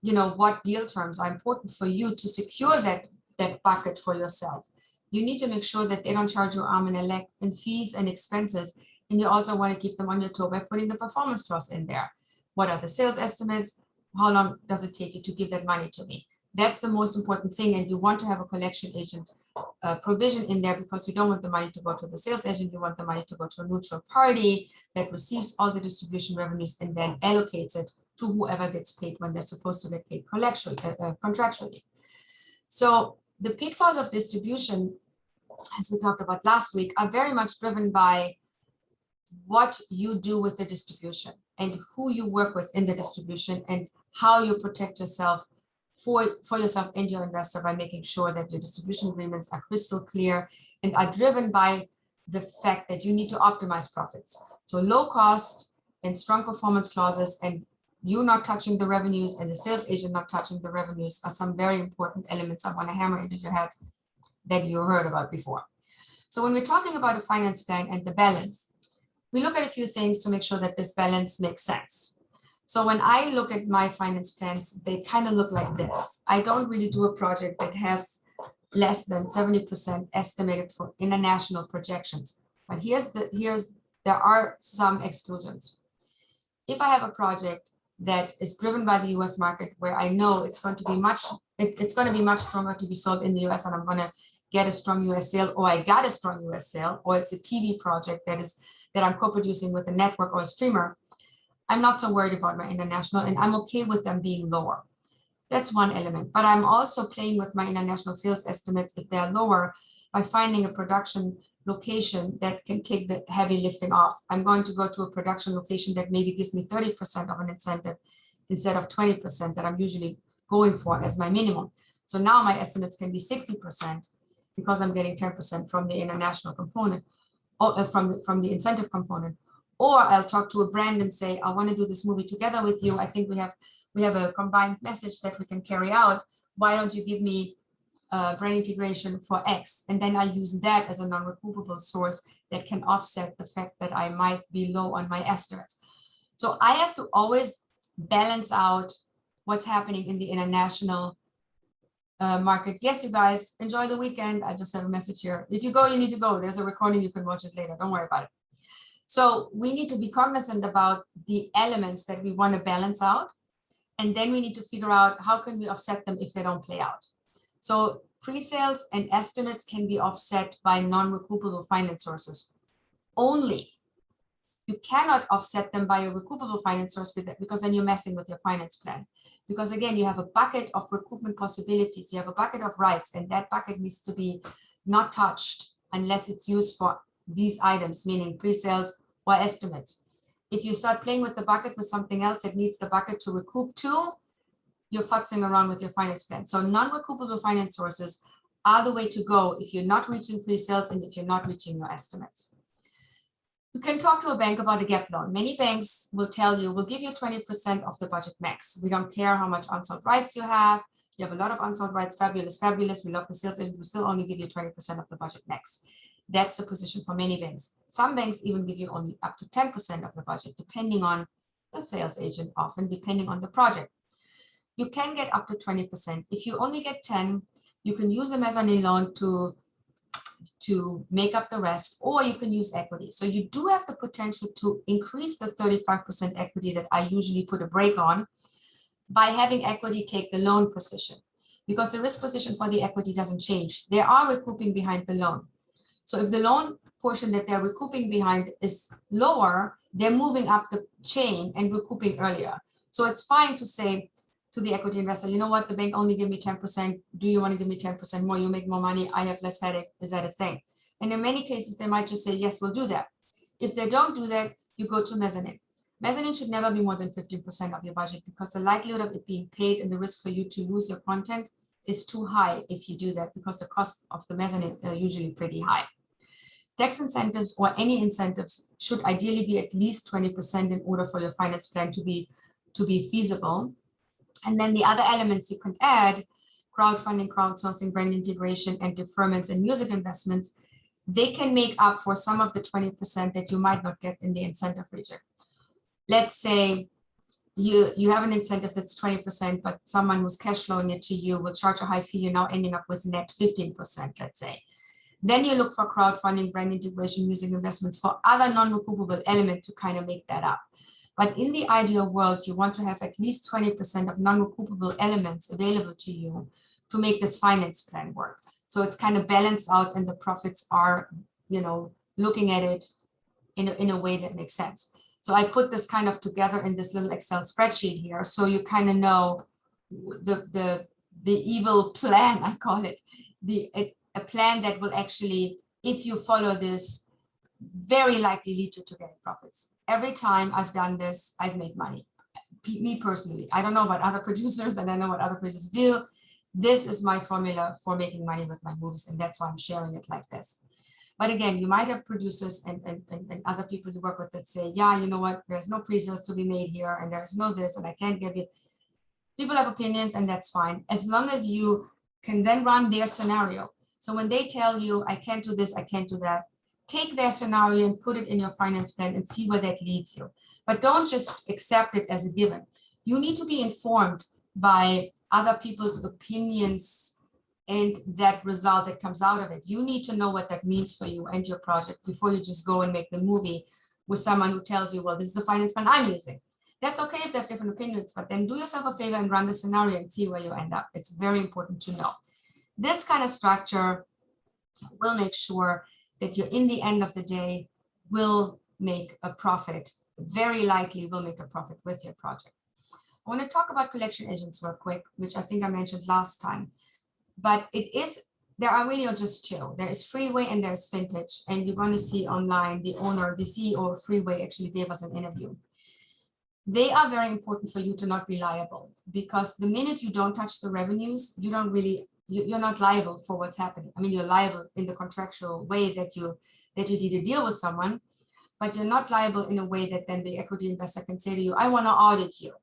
what deal terms are important for you to secure that bucket for yourself, you need to make sure that they don't charge you arm and a leg in fees and expenses. And you also want to keep them on your toe by putting the performance clause in there. What are the sales estimates? How long does it take you to give that money to me? That's the most important thing. And you want to have a collection agent provision in there, because you don't want the money to go to the sales agent. You want the money to go to a neutral party that receives all the distribution revenues and then allocates it to whoever gets paid when they're supposed to get paid contractually. So the pitfalls of distribution, as we talked about last week, are very much driven by what you do with the distribution and who you work with in the distribution and how you protect yourself for yourself and your investor by making sure that your distribution agreements are crystal clear and are driven by the fact that you need to optimize profits. So low cost and strong performance clauses, and you not touching the revenues and the sales agent not touching the revenues, are some very important elements I want to hammer into your head that you heard about before. So when we're talking about a finance plan and the balance, we look at a few things to make sure that this balance makes sense. So when I look at my finance plans, they kind of look like this. I don't really do a project that has less than 70% estimated for international projections. But there are some exclusions. If I have a project that is driven by the US market, where I know it's going to be much stronger to be sold in the US, and I'm going to get a strong US sale, or I got a strong US sale, or it's a TV project that I'm co-producing with a network or a streamer, I'm not so worried about my international, and I'm okay with them being lower. That's one element, but I'm also playing with my international sales estimates if they're lower by finding a production location that can take the heavy lifting off. I'm going to go to a production location that maybe gives me 30% of an incentive instead of 20% that I'm usually going for as my minimum. So now my estimates can be 60% because I'm getting 10% from the international component or from the incentive component. Or I'll talk to a brand and say, I want to do this movie together with you. I think we have a combined message that we can carry out. Why don't you give me brand integration for X? And then I use that as a non-recoupable source that can offset the fact that I might be low on my estimates. So I have to always balance out what's happening in the international market. Yes, you guys, enjoy the weekend. I just have a message here. If you go, you need to go. There's a recording. You can watch it later. Don't worry about it. So we need to be cognizant about the elements that we want to balance out. And then we need to figure out how can we offset them if they don't play out. So pre-sales and estimates can be offset by non-recoupable finance sources only. You cannot offset them by a recoupable finance source because then you're messing with your finance plan. Because again, you have a bucket of recoupment possibilities. You have a bucket of rights, and that bucket needs to be not touched unless it's used for these items, meaning pre-sales or estimates. If you start playing with the bucket with something else that needs the bucket to recoup too, you're futzing around with your finance plan. So non-recoupable finance sources are the way to go if you're not reaching pre-sales and if you're not reaching your estimates. You can talk to a bank about a gap loan. Many banks will tell you, we'll give you 20% of the budget max. We don't care how much unsold rights you have. You have a lot of unsold rights, fabulous, fabulous. We love the sales agent. We still only give you 20% of the budget max. That's the position for many banks. Some banks even give you only up to 10% of the budget, depending on the sales agent, often depending on the project. You can get up to 20%. If you only get 10, you can use a mezzanine loan to make up the rest, or you can use equity. So you do have the potential to increase the 35% equity that I usually put a break on by having equity take the loan position, because the risk position for the equity doesn't change. They are recouping behind the loan. So if the loan portion that they're recouping behind is lower, they're moving up the chain and recouping earlier. So it's fine to say to the equity investor, you know what, the bank only give me 10%. Do you want to give me 10% more? You make more money. I have less headache. Is that a thing? And in many cases, they might just say, yes, we'll do that. If they don't do that, you go to mezzanine. Mezzanine should never be more than 15% of your budget because the likelihood of it being paid and the risk for you to lose your content is too high if you do that, because the cost of the mezzanine are usually pretty high. Tax incentives or any incentives should ideally be at least 20% in order for your finance plan to be feasible. And then the other elements you can add, crowdfunding, crowdsourcing, brand integration, and deferments and music investments, they can make up for some of the 20% that you might not get in the incentive region. Let's say you have an incentive that's 20%, but someone who's cash flowing it to you will charge a high fee. You're now ending up with net 15%, let's say. Then you look for crowdfunding, brand integration, music investments for other non-recoupable elements to kind of make that up. But in the ideal world, you want to have at least 20% of non-recoupable elements available to you to make this finance plan work. So it's kind of balanced out and the profits are, looking at it in a way that makes sense. So I put this kind of together in this little Excel spreadsheet here. So you kind of know the evil plan, I call it, a plan that will actually, if you follow this, very likely lead you to getting profits. Every time I've done this, I've made money. Me personally, I don't know about other producers and I know what other producers do. This is my formula for making money with my movies, and that's why I'm sharing it like this. But again, you might have producers and other people you work with that say, yeah, you know what, there's no pre-sales to be made here and there's no this and I can't give you. People have opinions and that's fine, as long as you can then run their scenario. So when they tell you, I can't do this, I can't do that, take their scenario and put it in your finance plan and see where that leads you. But don't just accept it as a given. You need to be informed by other people's opinions and that result that comes out of it. You need to know what that means for you and your project before you just go and make the movie with someone who tells you, well, this is the finance plan I'm using. That's okay if they have different opinions, but then do yourself a favor and run the scenario and see where you end up. It's very important to know. This kind of structure will make sure that you, in the end of the day, will make a profit very likely will make a profit with your project. I want to talk about collection agents real quick, which I think I mentioned last time, but there are really just two. There is Freeway and there's Vintage, and you're going to see online the CEO of Freeway actually gave us an interview. They are very important for you to not be liable, because the minute you don't touch the revenues, you're not liable for what's happening. I mean, you're liable in the contractual way that you did a deal with someone, but you're not liable in a way that then the equity investor can say to you, I want to audit you.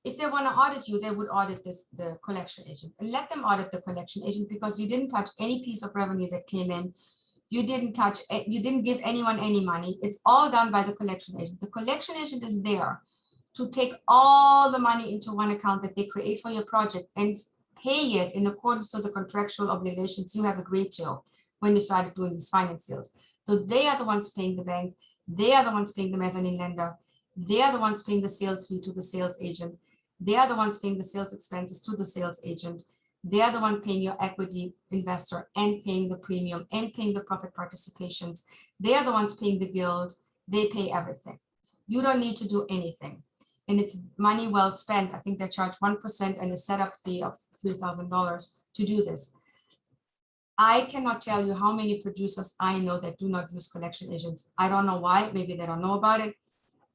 If they want to audit you, they would audit the collection agent, and let them audit the collection agent, because you didn't touch any piece of revenue that came in. You didn't give anyone any money. It's all done by the collection agent. The collection agent is there to take all the money into one account that they create for your project and pay it in accordance to the contractual obligations you have agreed to when you started doing these finance deals. So they are the ones paying the bank. They are the ones paying the mezzanine lender. They are the ones paying the sales fee to the sales agent. They are the ones paying the sales expenses to the sales agent. They are the one paying your equity investor and paying the premium and paying the profit participations. They are the ones paying the guild. They pay everything. You don't need to do anything. And it's money well spent. I think they charge 1% and a setup fee of $3,000 to do this. I cannot tell you how many producers I know that do not use collection agents. I don't know why. Maybe they don't know about it.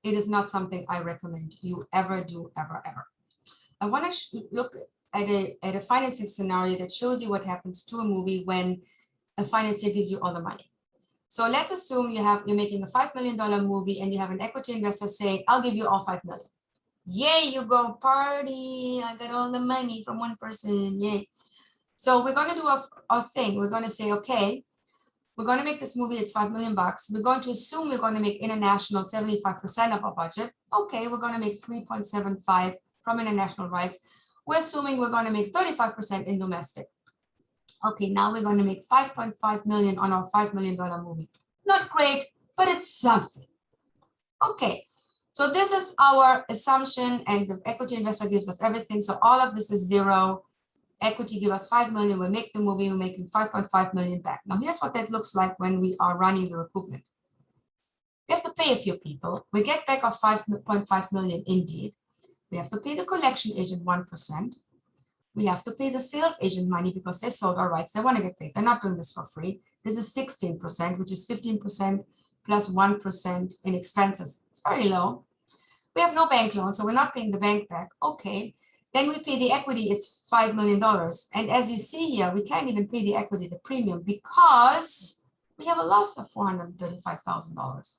It is not something I recommend you ever do, ever, ever. I want to look at a financing scenario that shows you what happens to a movie when a financier gives you all the money. So let's assume you're making a $5 million movie and you have an equity investor saying, I'll give you all $5 million. Yay, you go party. I got all the money from one person. Yay. So we're going to do a thing. We're going to say, okay, we're going to make this movie. It's $5 million. We're going to assume we're going to make international 75% of our budget. Okay, we're going to make 3.75 from international rights. We're assuming we're going to make 35% in domestic. Okay, now we're going to make 5.5 million on our $5 million movie. Not great, but it's something. Okay, so this is our assumption, and the equity investor gives us everything. So all of this is zero. Equity give us 5 million. We make the movie, we're making 5.5 million back. Now here's what that looks like when we are running the recoupment. We have to pay a few people. We get back our 5.5 million indeed. We have to pay the collection agent 1%. We have to pay the sales agent money because they sold our rights. They want to get paid. They're not doing this for free. This is 16%, which is 15% plus 1% in expenses. It's very low. We have no bank loan, so we're not paying the bank back. Okay. Then we pay the equity, it's $5 million. And as you see here, we can't even pay the equity, the premium, because we have a loss of $435,000.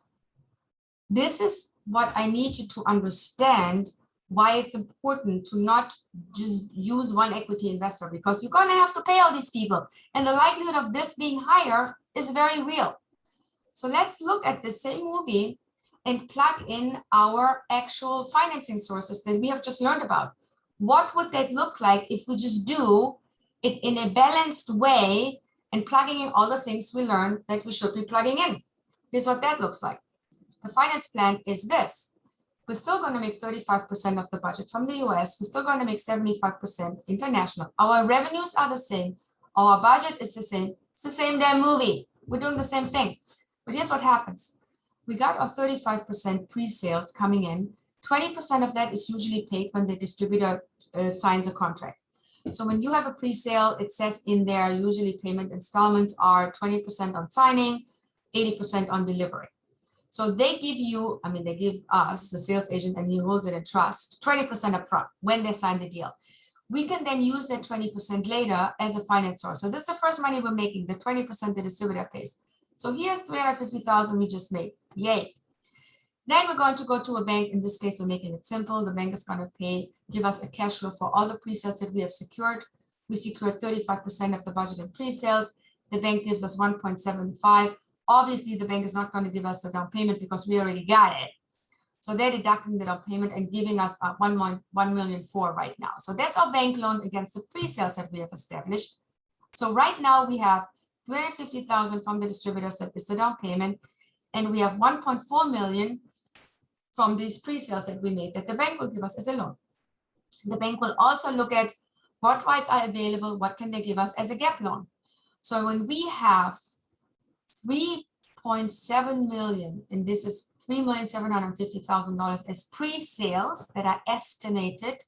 This is what I need you to understand, why it's important to not just use one equity investor, because you're going to have to pay all these people. And the likelihood of this being higher is very real. So let's look at the same movie and plug in our actual financing sources that we have just learned about. What would that look like if we just do it in a balanced way and plugging in all the things we learned that we should be plugging in? Here's what that looks like. The finance plan is this. We're still going to make 35% of the budget from the US. We're still going to make 75% international. Our revenues are the same. Our budget is the same. It's the same damn movie. We're doing the same thing. But here's what happens. We got our 35% pre-sales coming in. 20% of that is usually paid when the distributor signs a contract. So when you have a pre-sale, it says in there, usually payment installments are 20% on signing, 80% on delivery. So they give you, they give us, the sales agent, and he holds it in trust, 20% upfront when they sign the deal. We can then use that 20% later as a finance source. So this is the first money we're making, the 20% the distributor pays. So here's 350,000 we just made. Yay. Then we're going to go to a bank. In this case, we're making it simple. The bank is going to give us a cash flow for all the pre-sales that we have secured. We secured 35% of the budget in pre-sales. The bank gives us 1.75. Obviously, the bank is not going to give us the down payment because we already got it. So they're deducting the down payment and giving us 1.1 million for right now. So that's our bank loan against the pre-sales that we have established. So right now we have 350,000 from the distributors that is the down payment, and we have 1.4 million from these pre-sales that we made that the bank will give us as a loan. The bank will also look at what rights are available, what can they give us as a gap loan. So when we have 3.7 million, and this is $3,750,000 as pre-sales that are estimated,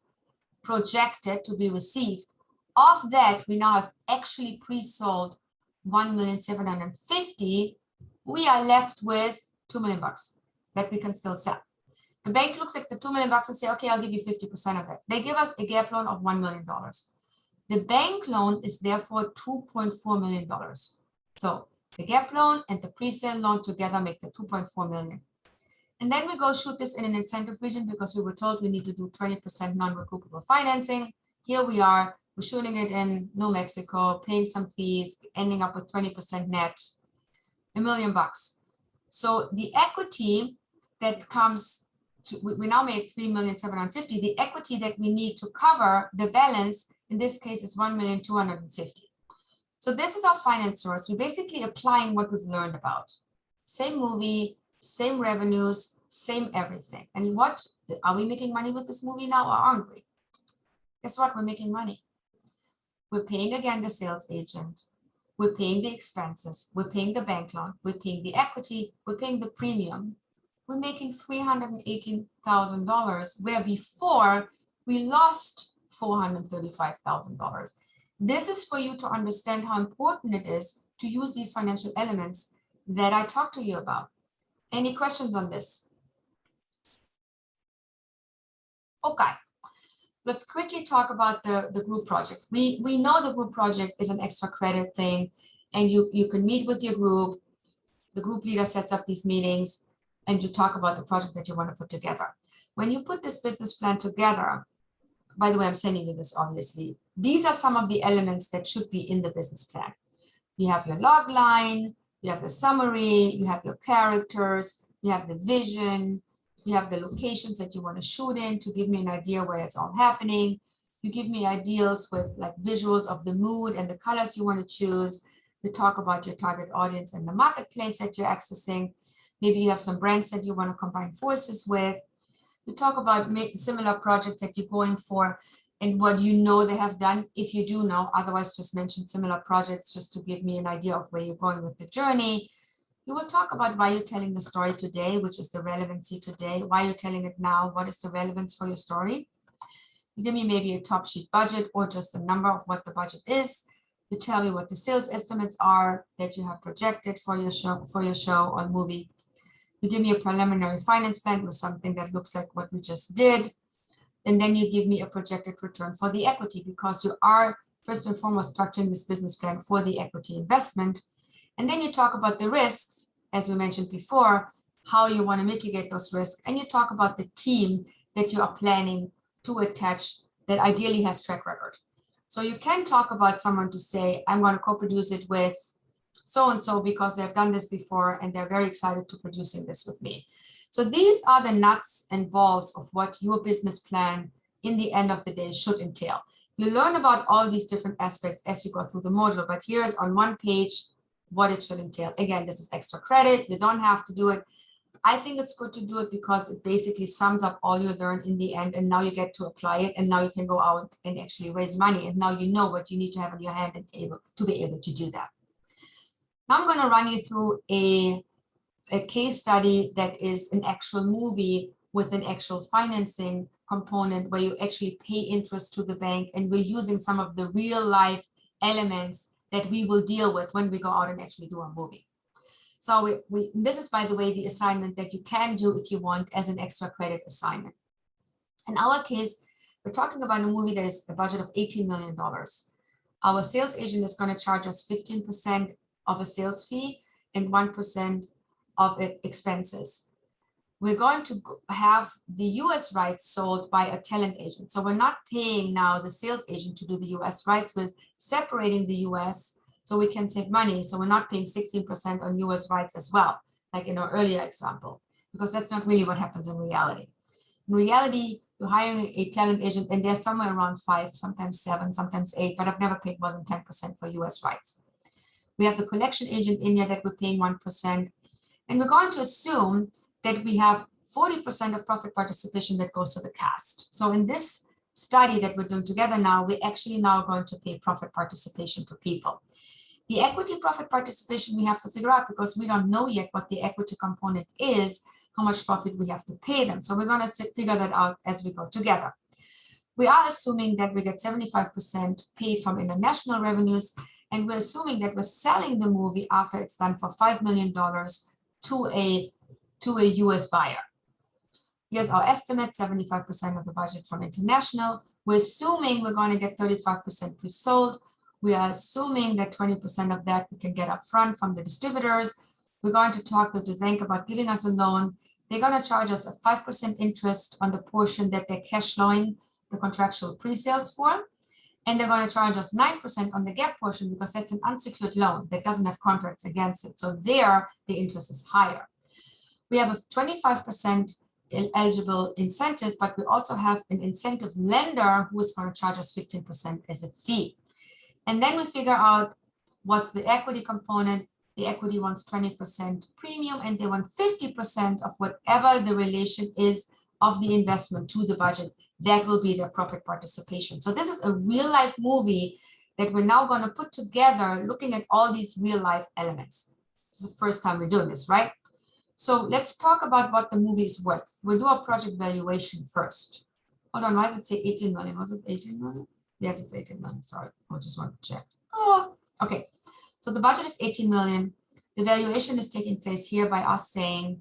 projected to be received. Of that, we now have actually pre-sold 1,750,000. We are left with $2 million that we can still sell. The bank looks at the $2 million and say, okay, I'll give you 50% of it. They give us a gap loan of $1 million. The bank loan is therefore $2.4 million. So the gap loan and the pre-sale loan together make the 2.4 million. And then we go shoot this in an incentive region because we were told we need to do 20% non-recoupable financing. Here we are, we're shooting it in New Mexico, paying some fees, ending up with 20% net, $1 million. So the equity that comes to, we now made 3,750,000. The equity that we need to cover the balance, in this case, is 1,250,000. So this is our finance source. We're basically applying what we've learned about. Same movie, same revenues, same everything. And what, are we making money with this movie now or aren't we? Guess what, we're making money. We're paying again the sales agent. We're paying the expenses. We're paying the bank loan. We're paying the equity. We're paying the premium. We're making $318,000 where before we lost $435,000. This is for you to understand how important it is to use these financial elements that I talked to you about. Any questions on this? Okay, let's quickly talk about the group project. We know the group project is an extra credit thing, and you can meet with your group. The group leader sets up these meetings, and you talk about the project that you want to put together. When you put this business plan together, by the way, I'm sending you this, obviously. These are some of the elements that should be in the business plan. You have your log line, you have the summary, you have your characters, you have the vision, you have the locations that you want to shoot in to give me an idea where it's all happening. You give me ideas with like visuals of the mood and the colors you want to choose. You talk about your target audience and the marketplace that you're accessing. Maybe you have some brands that you want to combine forces with. You talk about similar projects that you're going for and what you know they have done, if you do know, otherwise just mention similar projects just to give me an idea of where you're going with the journey. You will talk about why you're telling the story today, which is the relevancy today, why you're telling it now, what is the relevance for your story. You give me maybe a top sheet budget or just a number of what the budget is. You tell me what the sales estimates are that you have projected for your show or movie. You give me a preliminary finance plan with something that looks like what we just did. And then you give me a projected return for the equity because you are first and foremost structuring this business plan for the equity investment. And then you talk about the risks, as we mentioned before, how you want to mitigate those risks. And you talk about the team that you are planning to attach that ideally has track record. So you can talk about someone to say, I'm going to co-produce it with so-and-so because they've done this before and they're very excited to producing this with me. So these are the nuts and bolts of what your business plan in the end of the day should entail. You learn about all these different aspects as you go through the module, but here's on one page what it should entail. Again, this is extra credit. You don't have to do it. I think it's good to do it because it basically sums up all you learn in the end, and now you get to apply it, and now you can go out and actually raise money, and now you know what you need to have in your hand and to be able to do that. Now I'm going to run you through a case study that is an actual movie with an actual financing component where you actually pay interest to the bank, and we're using some of the real life elements that we will deal with when we go out and actually do a movie. So this is, by the way, the assignment that you can do if you want as an extra credit assignment. In our case, we're talking about a movie that is a budget of $18 million. Our sales agent is going to charge us 15% of a sales fee and 1% of expenses. We're going to have the US rights sold by a talent agent. So we're not paying now the sales agent to do the US rights. We're separating the US so we can save money. So we're not paying 16% on US rights as well, like in our earlier example, because that's not really what happens in reality. In reality, you're hiring a talent agent and they're somewhere around 5, sometimes 7, sometimes 8, but I've never paid more than 10% for US rights. We have the collection agent in here that we're paying 1%. And we're going to assume that we have 40% of profit participation that goes to the cast. So in this study that we're doing together now, we're actually now going to pay profit participation to people. The equity profit participation we have to figure out because we don't know yet what the equity component is, how much profit we have to pay them. So we're going to figure that out as we go together. We are assuming that we get 75% paid from international revenues, and we're assuming that we're selling the movie after it's done for $5 million to a US buyer. Here's our estimate, 75% of the budget from international. We're assuming we're going to get 35% pre-sold. We are assuming that 20% of that we can get upfront from the distributors. We're going to talk to the bank about giving us a loan. They're going to charge us a 5% interest on the portion that they're cash flowing the contractual pre-sales for. And they're going to charge us 9% on the gap portion because that's an unsecured loan that doesn't have contracts against it. So there, the interest is higher. We have a 25% eligible incentive, but we also have an incentive lender who is going to charge us 15% as a fee. And then we figure out what's the equity component. The equity wants 20% premium, and they want 50% of whatever the relation is of the investment to the budget. That will be their profit participation. So this is a real life movie that we're now going to put together, looking at all these real life elements. This is the first time we're doing this, right? So let's talk about what the movie is worth. We'll do a project valuation first. Hold on, why does it say 18 million? Was it 18 million? Yes, it's 18 million. Sorry, I just want to check. Oh, okay. So the budget is 18 million. The valuation is taking place here by us saying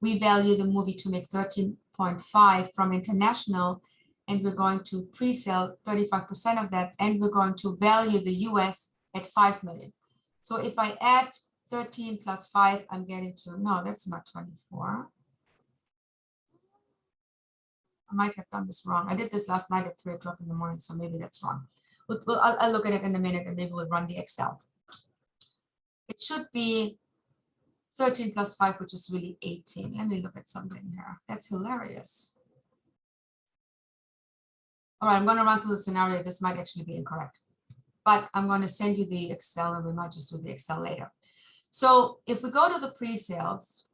we value the movie to make 13.5 from international, and we're going to pre-sell 35% of that, and we're going to value the US at 5 million. So if I add 13 plus 5, I'm getting to, no, that's not 24. I might have done this wrong. I did this last night at 3 o'clock in the morning, so maybe that's wrong. I'll look at it in a minute and maybe we'll run the Excel. It should be 13 plus 5, which is really 18. Let me look at something here. That's hilarious. All right, I'm going to run through the scenario. This might actually be incorrect, but I'm going to send you the Excel and we might just do the Excel later. So if we go to the pre-sales,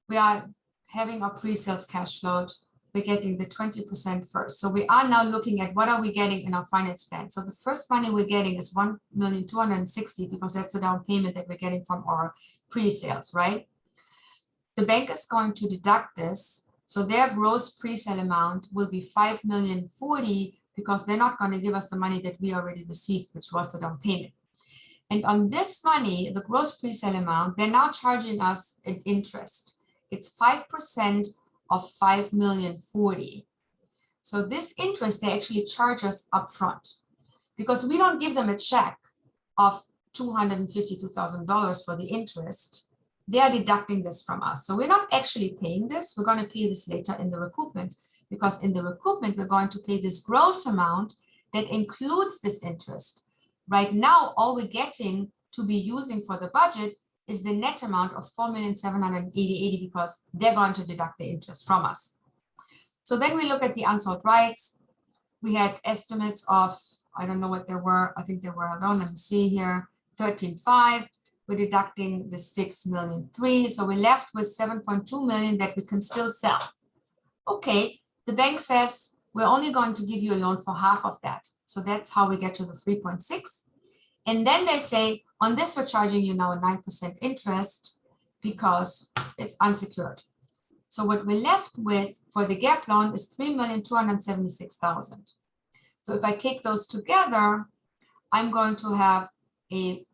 we are having our pre-sales cash flowed. We're getting the 20% first. So we are now looking at what are we getting in our finance plan. So the first money we're getting is 1,260,000 because that's the down payment that we're getting from our pre-sales, right? The bank is going to deduct this. So their gross pre-sale amount will be 5,040,000 because they're not going to give us the money that we already received, which was the down payment. And on this money, the gross pre-sale amount, they're now charging us an interest. It's 5% of 5,040,000. So this interest, they actually charge us upfront because we don't give them a check of $252,000 for the interest. They are deducting this from us. So we're not actually paying this. We're going to pay this later in the recoupment because in the recoupment, we're going to pay this gross amount that includes this interest. Right now, all we're getting to be using for the budget is the net amount of 4,780,000 because they're going to deduct the interest from us. So then we look at the unsold rights. We had estimates of, I don't know what there were. I think there were, hold on, let me see here, 13.5. We're deducting the 6,003,000. So we're left with 7.2 million that we can still sell. Okay, the bank says we're only going to give you a loan for half of that. So that's how we get to the 3.6. And then they say, on this, we're charging you now a 9% interest because it's unsecured. So what we're left with for the gap loan is 3,276,000. So if I take those together, I'm going to have a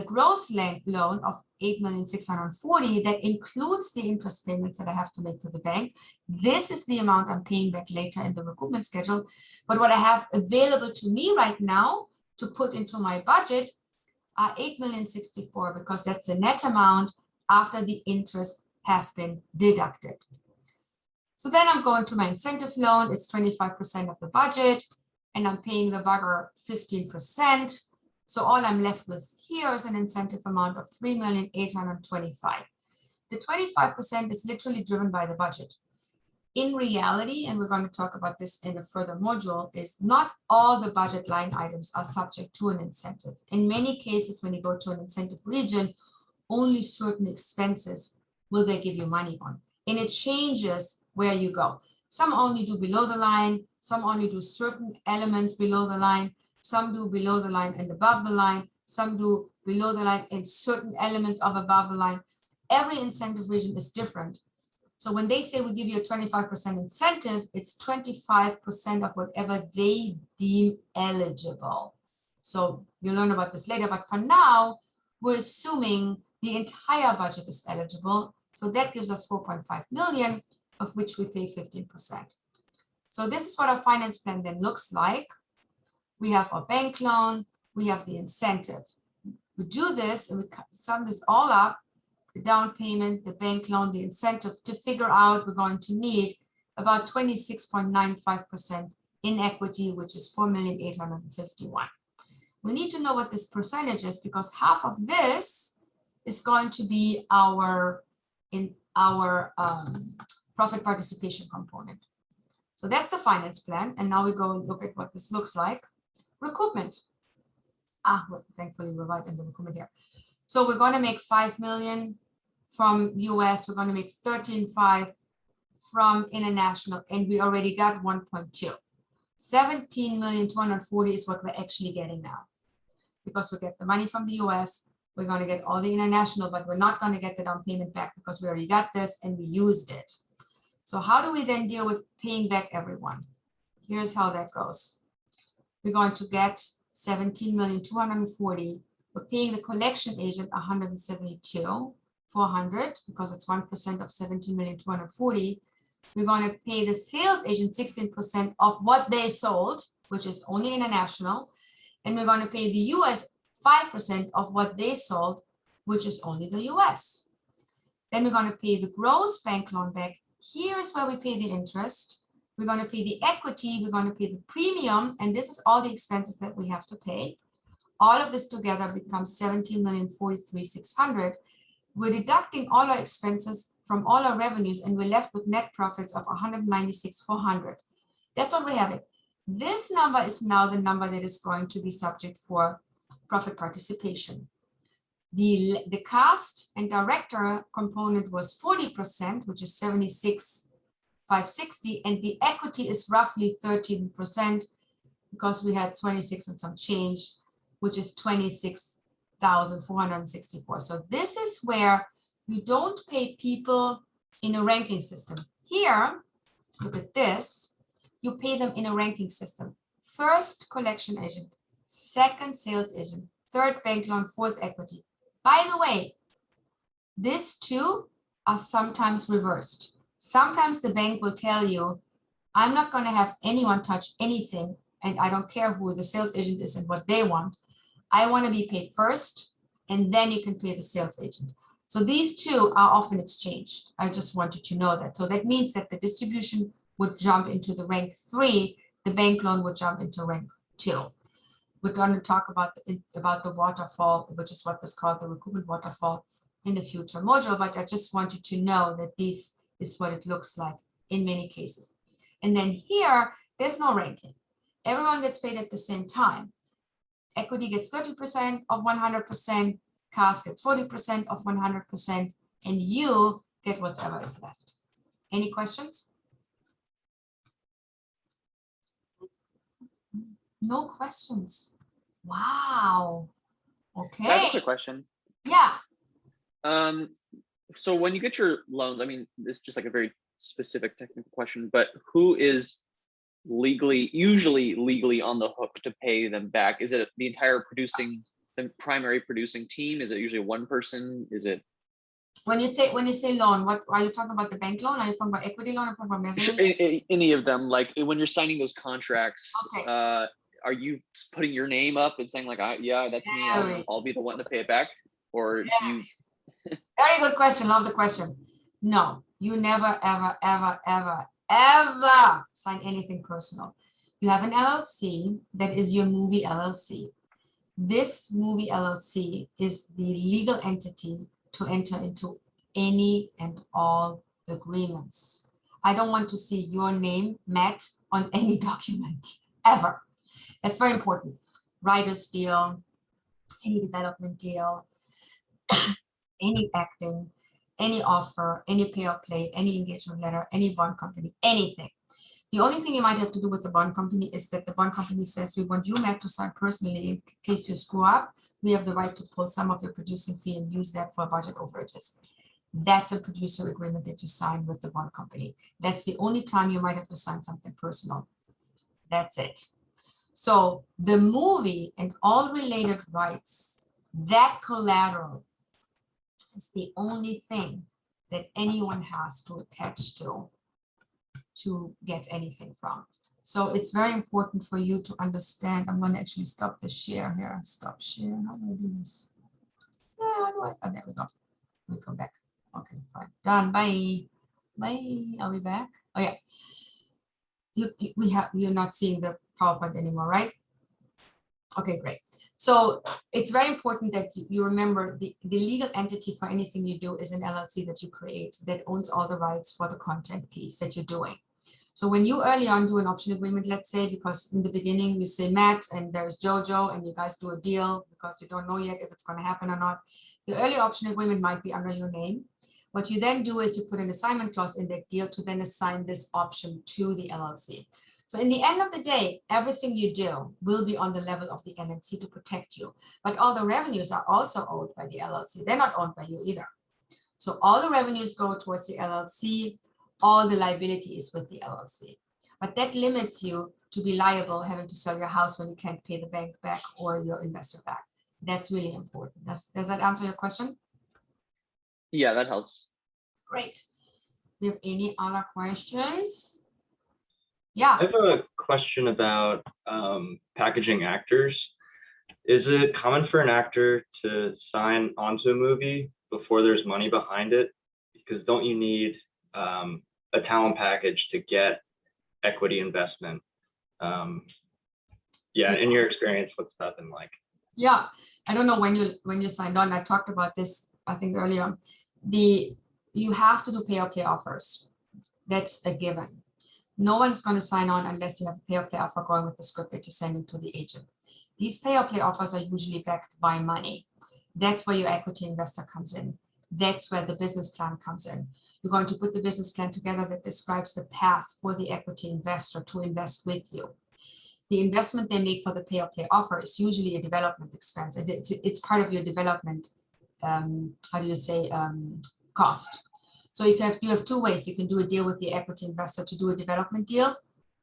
gross loan of 8,640,000 that includes the interest payments that I have to make to the bank. This is the amount I'm paying back later in the recoupment schedule. But what I have available to me right now to put into my budget are 8,064,000 because that's the net amount after the interest have been deducted. So then I'm going to my incentive loan. It's 25% of the budget and I'm paying the bugger 15%. So all I'm left with here is an incentive amount of 3,825,000. The 25% is literally driven by the budget. In reality, and we're going to talk about this in a further module, is not all the budget line items are subject to an incentive. In many cases, when you go to an incentive region, only certain expenses will they give you money on. And it changes where you go. Some only do below the line, some only do certain elements below the line, some do below the line and above the line, some do below the line, and certain elements of above the line. Every incentive region is different. So when they say we give you a 25% incentive, it's 25% of whatever they deem eligible. So you'll learn about this later, but for now, we're assuming the entire budget is eligible. So that gives us 4.5 million, of which we pay 15%. So this is what our finance plan then looks like. We have our bank loan, we have the incentive. We do this and we sum this all up, the down payment, the bank loan, the incentive, to figure out we're going to need about 26.95% in equity, which is 4,851,000. We need to know what this percentage is because half of this is going to be our profit participation component. So that's the finance plan. And now we go and look at what this looks like. Recoupment. Well, thankfully we're right in the recoupment here. So we're going to make 5 million from US. We're going to make 13.5 from international, and we already got 1.2. 17,240,000 is what we're actually getting now. Because we get the money from the US, we're going to get all the international, but we're not going to get the down payment back because we already got this and we used it. So how do we then deal with paying back everyone? Here's how that goes. We're going to get 17,240,000. We're paying the collection agent 172,400 because it's 1% of 17,240,000. We're going to pay the sales agent 16% of what they sold, which is only international. And we're going to pay the US 5% of what they sold, which is only the US. Then we're going to pay the gross bank loan back. Here is where we pay the interest. We're going to pay the equity. We're going to pay the premium. And this is all the expenses that we have to pay. All of this together becomes 17,043,600. We're deducting all our expenses from all our revenues, and we're left with net profits of 196,400. That's what we have it. This number is now the number that is going to be subject for profit participation. The cast and director component was 40%, which is 76,560, and the equity is roughly 13% because we had 26 and some change, which is 26,464. So this is where you don't pay people in a ranking system. Here, look at this, you pay them in a ranking system. First collection agent, second sales agent, third bank loan, fourth equity. By the way, these two are sometimes reversed. Sometimes the bank will tell you, I'm not going to have anyone touch anything, and I don't care who the sales agent is and what they want. I want to be paid first, and then you can pay the sales agent. So these two are often exchanged. I just wanted to know that. So that means that the distribution would jump into the rank 3, the bank loan would jump into rank 2. We're going to talk about the waterfall, which is what was called the recoupment waterfall in the future module, but I just wanted to know that this is what it looks like in many cases. And then here, there's no ranking. Everyone gets paid at the same time. Equity gets 30% of 100%, CAS gets 40% of 100%, and you get whatever is left. Any questions? No questions. Wow. Okay. I have a quick question. Yeah. So when you get your loans, I mean, this is just like a very specific technical question, but who is usually legally on the hook to pay them back? Is it the entire the primary producing team? Is it usually one person? Is it? When you say loan, what are you talking about? The bank loan? Are you talking about equity loan or talking about mezzanine? Any of them, like when you're signing those contracts, okay. Are you putting your name up and saying like, yeah, that's me, I'll be the one to pay it back? Or do you? Very good question. Love the question. No, you never, ever, ever, ever, ever sign anything personal. You have an LLC that is your movie LLC. This movie LLC is the legal entity to enter into any and all agreements. I don't want to see your name, Matt, on any document, ever. That's very important. Writer's deal, any development deal, any acting, any offer, any pay or play, any engagement letter, any bond company, anything. The only thing you might have to do with the bond company is that the bond company says, we want you, Matt, to sign personally in case you screw up. We have the right to pull some of your producing fee and use that for budget overages. That's a producer agreement that you sign with the bond company. That's the only time you might have to sign something personal. That's it. So the movie and all related rights, that collateral is the only thing that anyone has to attach to get anything from. So it's very important for you to understand. I'm going to actually stop the share here. Stop share. How do I do this? Yeah, how do I? Oh, there we go. We come back. Okay, fine. Done. Bye. Bye. Are we back? Oh yeah. You're not seeing the PowerPoint anymore, right? Okay, great. So it's very important that you remember the legal entity for anything you do is an LLC that you create that owns all the rights for the content piece that you're doing. So when you early on do an option agreement, let's say, because in the beginning you say Matt and there's Jojo and you guys do a deal because you don't know yet if it's going to happen or not, the early option agreement might be under your name. What you then do is you put an assignment clause in that deal to then assign this option to the LLC. So in the end of the day, everything you do will be on the level of the NNC to protect you. But all the revenues are also owned by the LLC. They're not owned by you either. So all the revenues go towards the LLC. All the liability is with the LLC. But that limits you to be liable having to sell your house when you can't pay the bank back or your investor back. That's really important. Does that answer your question? Yeah, that helps. Great. Do you have any other questions? Yeah. I have a question about packaging actors. Is it common for an actor to sign onto a movie before there's money behind it? Because don't you need a talent package to get equity investment? Yeah, in your experience, what's that been like? Yeah, I don't know when you signed on. I talked about this, I think earlier. You have to do pay or play offers. That's a given. No one's going to sign on unless you have a pay or play offer going with the script that you're sending to the agent. These pay or play offers are usually backed by money. That's where your equity investor comes in. That's where the business plan comes in. You're going to put the business plan together that describes the path for the equity investor to invest with you. The investment they make for the pay or play offer is usually a development expense. And it's part of your development, cost. So you have two ways. You can do a deal with the equity investor to do a development deal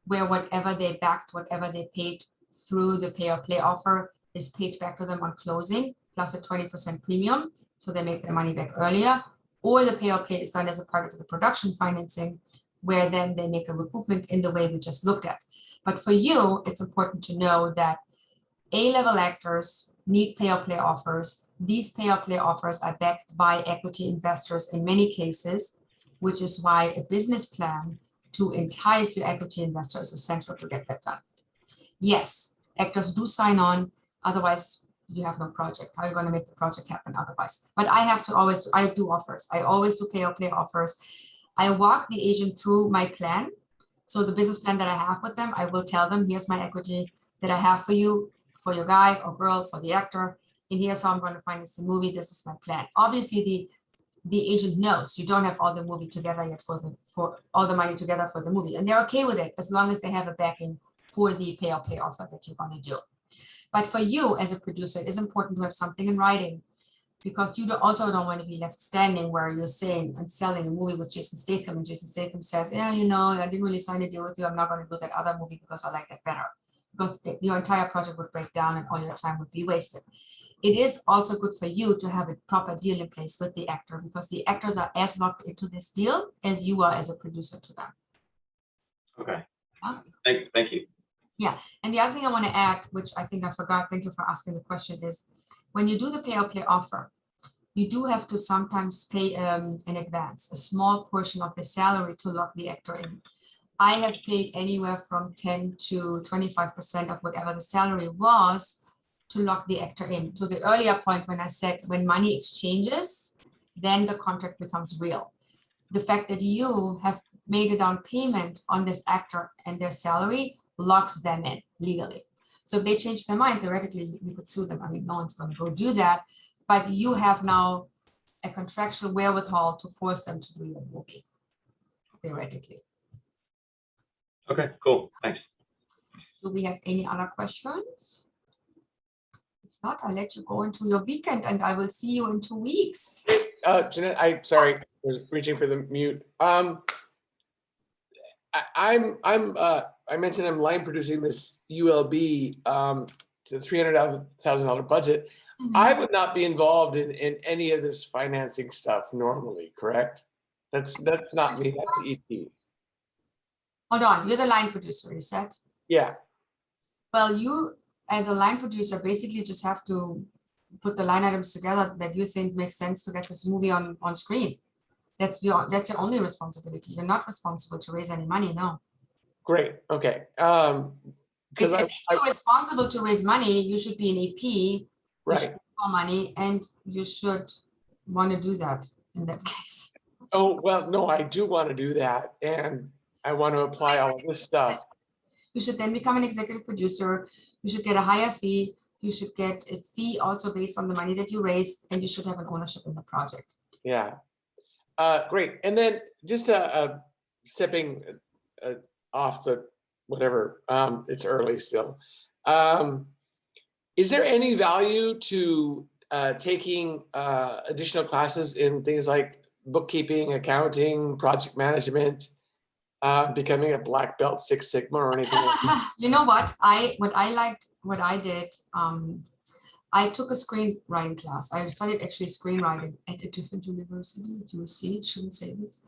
where whatever they backed, whatever they paid through the pay or play offer is paid back to them on closing plus a 20% premium. So they make their money back earlier. Or the pay or play is done as a part of the production financing where then they make a recoupment in the way we just looked at. But for you, it's important to know that A-level actors need pay or play offers. These pay or play offers are backed by equity investors in many cases, which is why a business plan to entice your equity investor is essential to get that done. Yes, actors do sign on, otherwise you have no project. How are you going to make the project happen otherwise? But I do offers. I always do pay or play offers. I walk the agent through my plan. So the business plan that I have with them, I will tell them, here's my equity that I have for you, for your guy or girl, for the actor, and here's how I'm going to finance the movie. This is my plan. Obviously, the agent knows you don't have all the movie together yet for all the money together for the movie, and they're okay with it as long as they have a backing for the pay or play offer that you're going to do. But for you as a producer, it is important to have something in writing because you also don't want to be left standing where you're saying and selling a movie with Jason Statham, and Jason Statham says, yeah, I didn't really sign a deal with you. I'm not going to do that other movie because I like that better. Because your entire project would break down and all your time would be wasted. It is also good for you to have a proper deal in place with the actor because the actors are as locked into this deal as you are as a producer to them. Okay. Yeah. Thank you. Yeah, and the other thing I want to add, which I think I forgot, thank you for asking the question, is when you do the pay or play offer, you do have to sometimes pay in advance, a small portion of the salary to lock the actor in. I have paid anywhere from 10 to 25% of whatever the salary was to lock the actor in. To the earlier point when I said when money exchanges, then the contract becomes real. The fact that you have made a down payment on this actor and their salary locks them in legally. So if they change their mind, theoretically, you could sue them. I mean, no one's going to go do that, but you have now a contractual wherewithal to force them to do your movie, theoretically. Okay, cool. Thanks. Do we have any other questions? If not, I'll let you go into your weekend and I will see you in 2 weeks. Jeanette, sorry, I was reaching for the mute. I mentioned I'm line producing this ULB, to $300,000 budget. I would not be involved in any of this financing stuff normally, correct? That's not me, that's EP. Hold on, you're the line producer, you said? Yeah, Well, you, as a line producer, basically just have to put the line items together that you think makes sense to get this movie on screen. That's your only responsibility. You're not responsible to raise any money, no. great, okay. If Because you're responsible to raise money, you should be an AP, you should right. have more money, and you should want to do that in that case. Oh, well, no, I do want to do that. And I want to apply all of this stuff. You should then become an executive producer. You should get a higher fee. You should get a fee also based on the money that you raised, and you should have an ownership in the project. Yeah. Great. And then just stepping off the whatever, it's early still. Is there any value to taking additional classes in things like bookkeeping, accounting, project management, becoming a black belt Six Sigma or anything like that? You know what? What I did, I took a screenwriting class. I studied actually screenwriting at a different university at UC. Shouldn't say this,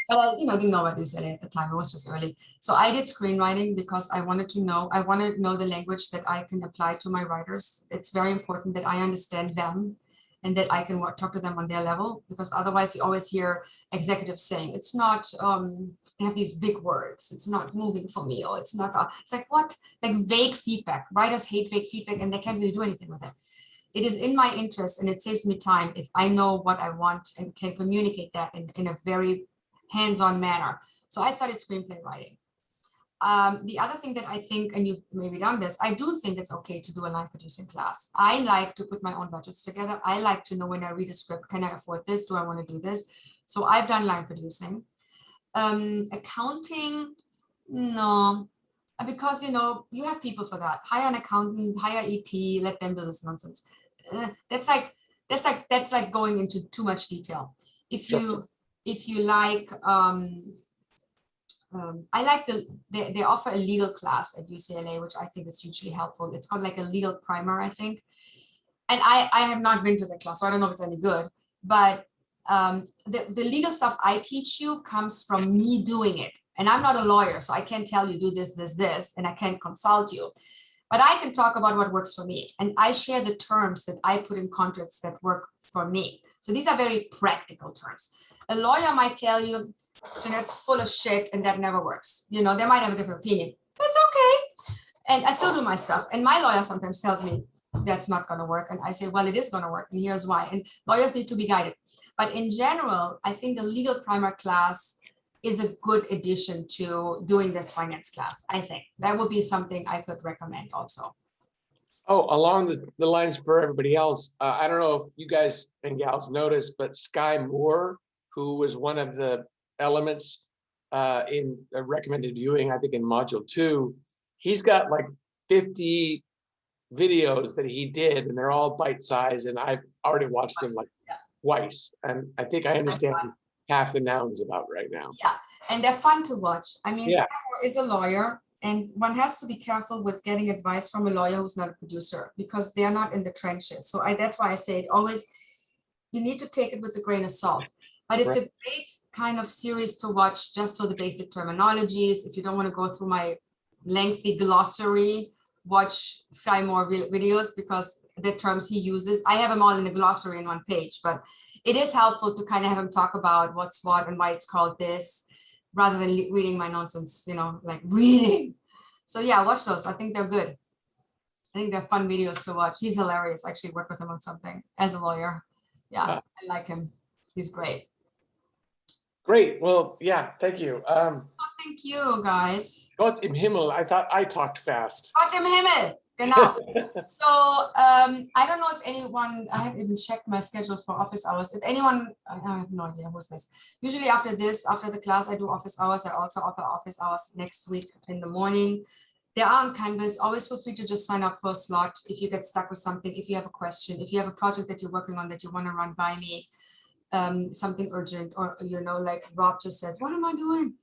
but I, didn't know what UCLA at the time. It was just early. So I did screenwriting because I wanted to know the language that I can apply to my writers. It's very important that I understand them and that I can talk to them on their level, because otherwise you always hear executives saying, it's not, they have these big words, it's not moving for me, or it's not, it's like, what? Like vague feedback. Writers hate vague feedback and they can't really do anything with it. It is in my interest and it saves me time if I know what I want and can communicate that in a very hands-on manner. So I studied screenplay writing. The other thing that I think, and you've maybe done this, I do think it's okay to do a line producing class. I like to put my own budgets together. I like to know when I read a script, can I afford this? Do I want to do this? So I've done line producing. Accounting, no, because you have people for that. Hire an accountant, hire EP, let them do this nonsense. That's like going into too much detail. If you like, I like they offer a legal class at UCLA, which I think is hugely helpful. It's called like a legal primer, I think. And I have not been to the class, so I don't know if it's any good, but the legal stuff I teach you comes from me doing it. And I'm not a lawyer, so I can't tell you do this, this, this, and I can't consult you. But I can talk about what works for me. And I share the terms that I put in contracts that work for me. So these are very practical terms. A lawyer might tell you, so that's full of shit and that never works. They might have a different opinion. That's okay. And I still do my stuff. And my lawyer sometimes tells me that's not going to work. And I say, well, it is going to work. And here's why. And lawyers need to be guided. But in general, I think a legal primer class is a good addition to doing this finance class. I think that would be something I could recommend also. Oh, along the lines for everybody else, I don't know if you guys and gals noticed, but Sky Moore, who was one of the elements in a recommended viewing, I think in module 2, he's got like 50 videos that he did, and they're all bite-sized, and I've already watched them like twice, and I think I understand half the nouns about right now. Yeah, and they're fun to watch. I mean, Yeah. Sky Moore is a lawyer, and one has to be careful with getting advice from a lawyer who's not a producer, because they're not in the trenches. So that's why I say it always, you need to take it with a grain of salt. But it's a great kind of series to watch just for the basic terminologies. If you don't want to go through my lengthy glossary, watch Sky Moore videos, because the terms he uses, I have them all in a glossary in one page, but it is helpful to kind of have him talk about what's what and why it's called this, rather than reading my nonsense, like reading. So yeah, watch those. I think they're good. I think they're fun videos to watch. He's hilarious. I actually worked with him on something as a lawyer. Yeah, I like him. He's great. Great. Well, yeah, thank you. Oh, thank you, guys. Gott im Himmel, I thought I talked fast. Gott im Himmel. Genau. So I don't know if anyone, I haven't even checked my schedule for office hours. If anyone, I have no idea who's this. Usually after this, after the class, I do office hours. I also offer office hours next week in the morning. They are on Canvas. Always feel free to just sign up for a slot if you get stuck with something, if you have a question, if you have a project that you're working on that you want to run by me, something urgent, or, you know, like Rob just said, what am I doing?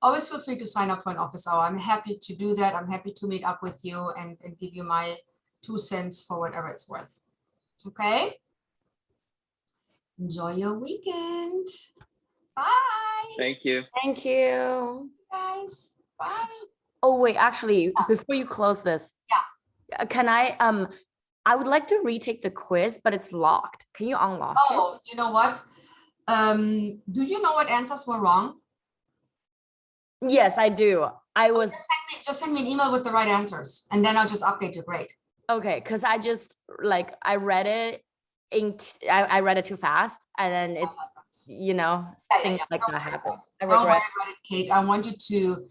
Always feel free to sign up for an office hour. I'm happy to do that. I'm happy to meet up with you and give you my 2 cents for whatever it's worth. Okay? Enjoy your weekend. Bye, Thank you. Thank you. guys. Bye. Oh, wait, actually, before you close this. Yeah. Can I would like to retake the quiz, but it's locked. Can you unlock it? Oh, you know what? Do you know what answers were wrong? Yes, I do. I was, Just send me an email with the right answers, and then I'll just update your grade. okay, because I just, like, I read it I read it too fast, and then it's, you know, Yeah, things like Don't that worry happen. about it. I Don't worry regret. about it, Kate. I want you to,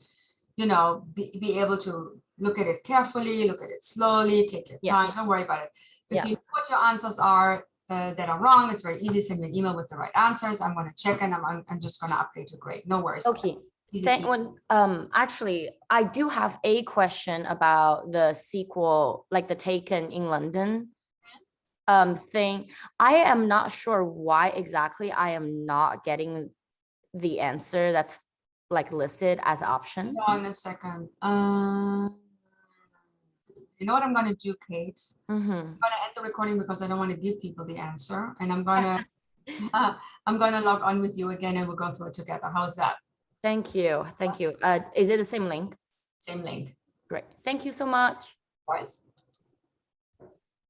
you know, be able to look at it carefully, look at it slowly, take your Yeah. time. Don't worry about it. If Yeah. you know what your answers are that are wrong, it's very easy. Send me an email with the right answers. I'm going to check, and I'm just going to update your grade. No worries. about it. Okay. Easy Thank peasy. actually, I do have a question about the sequel, like the Taken in London thing. I am not sure why exactly I am not getting the answer that's like listed as option. Hold on a second. You know what I'm going to do, Kate? Mhm. I'm going to end the recording because I don't want to give people the answer, and I'm going to log on with you again, and we'll go through it together. How's that? Thank you. Thank you. Is it the same link? Same link. Great. Thank you so much. Of course.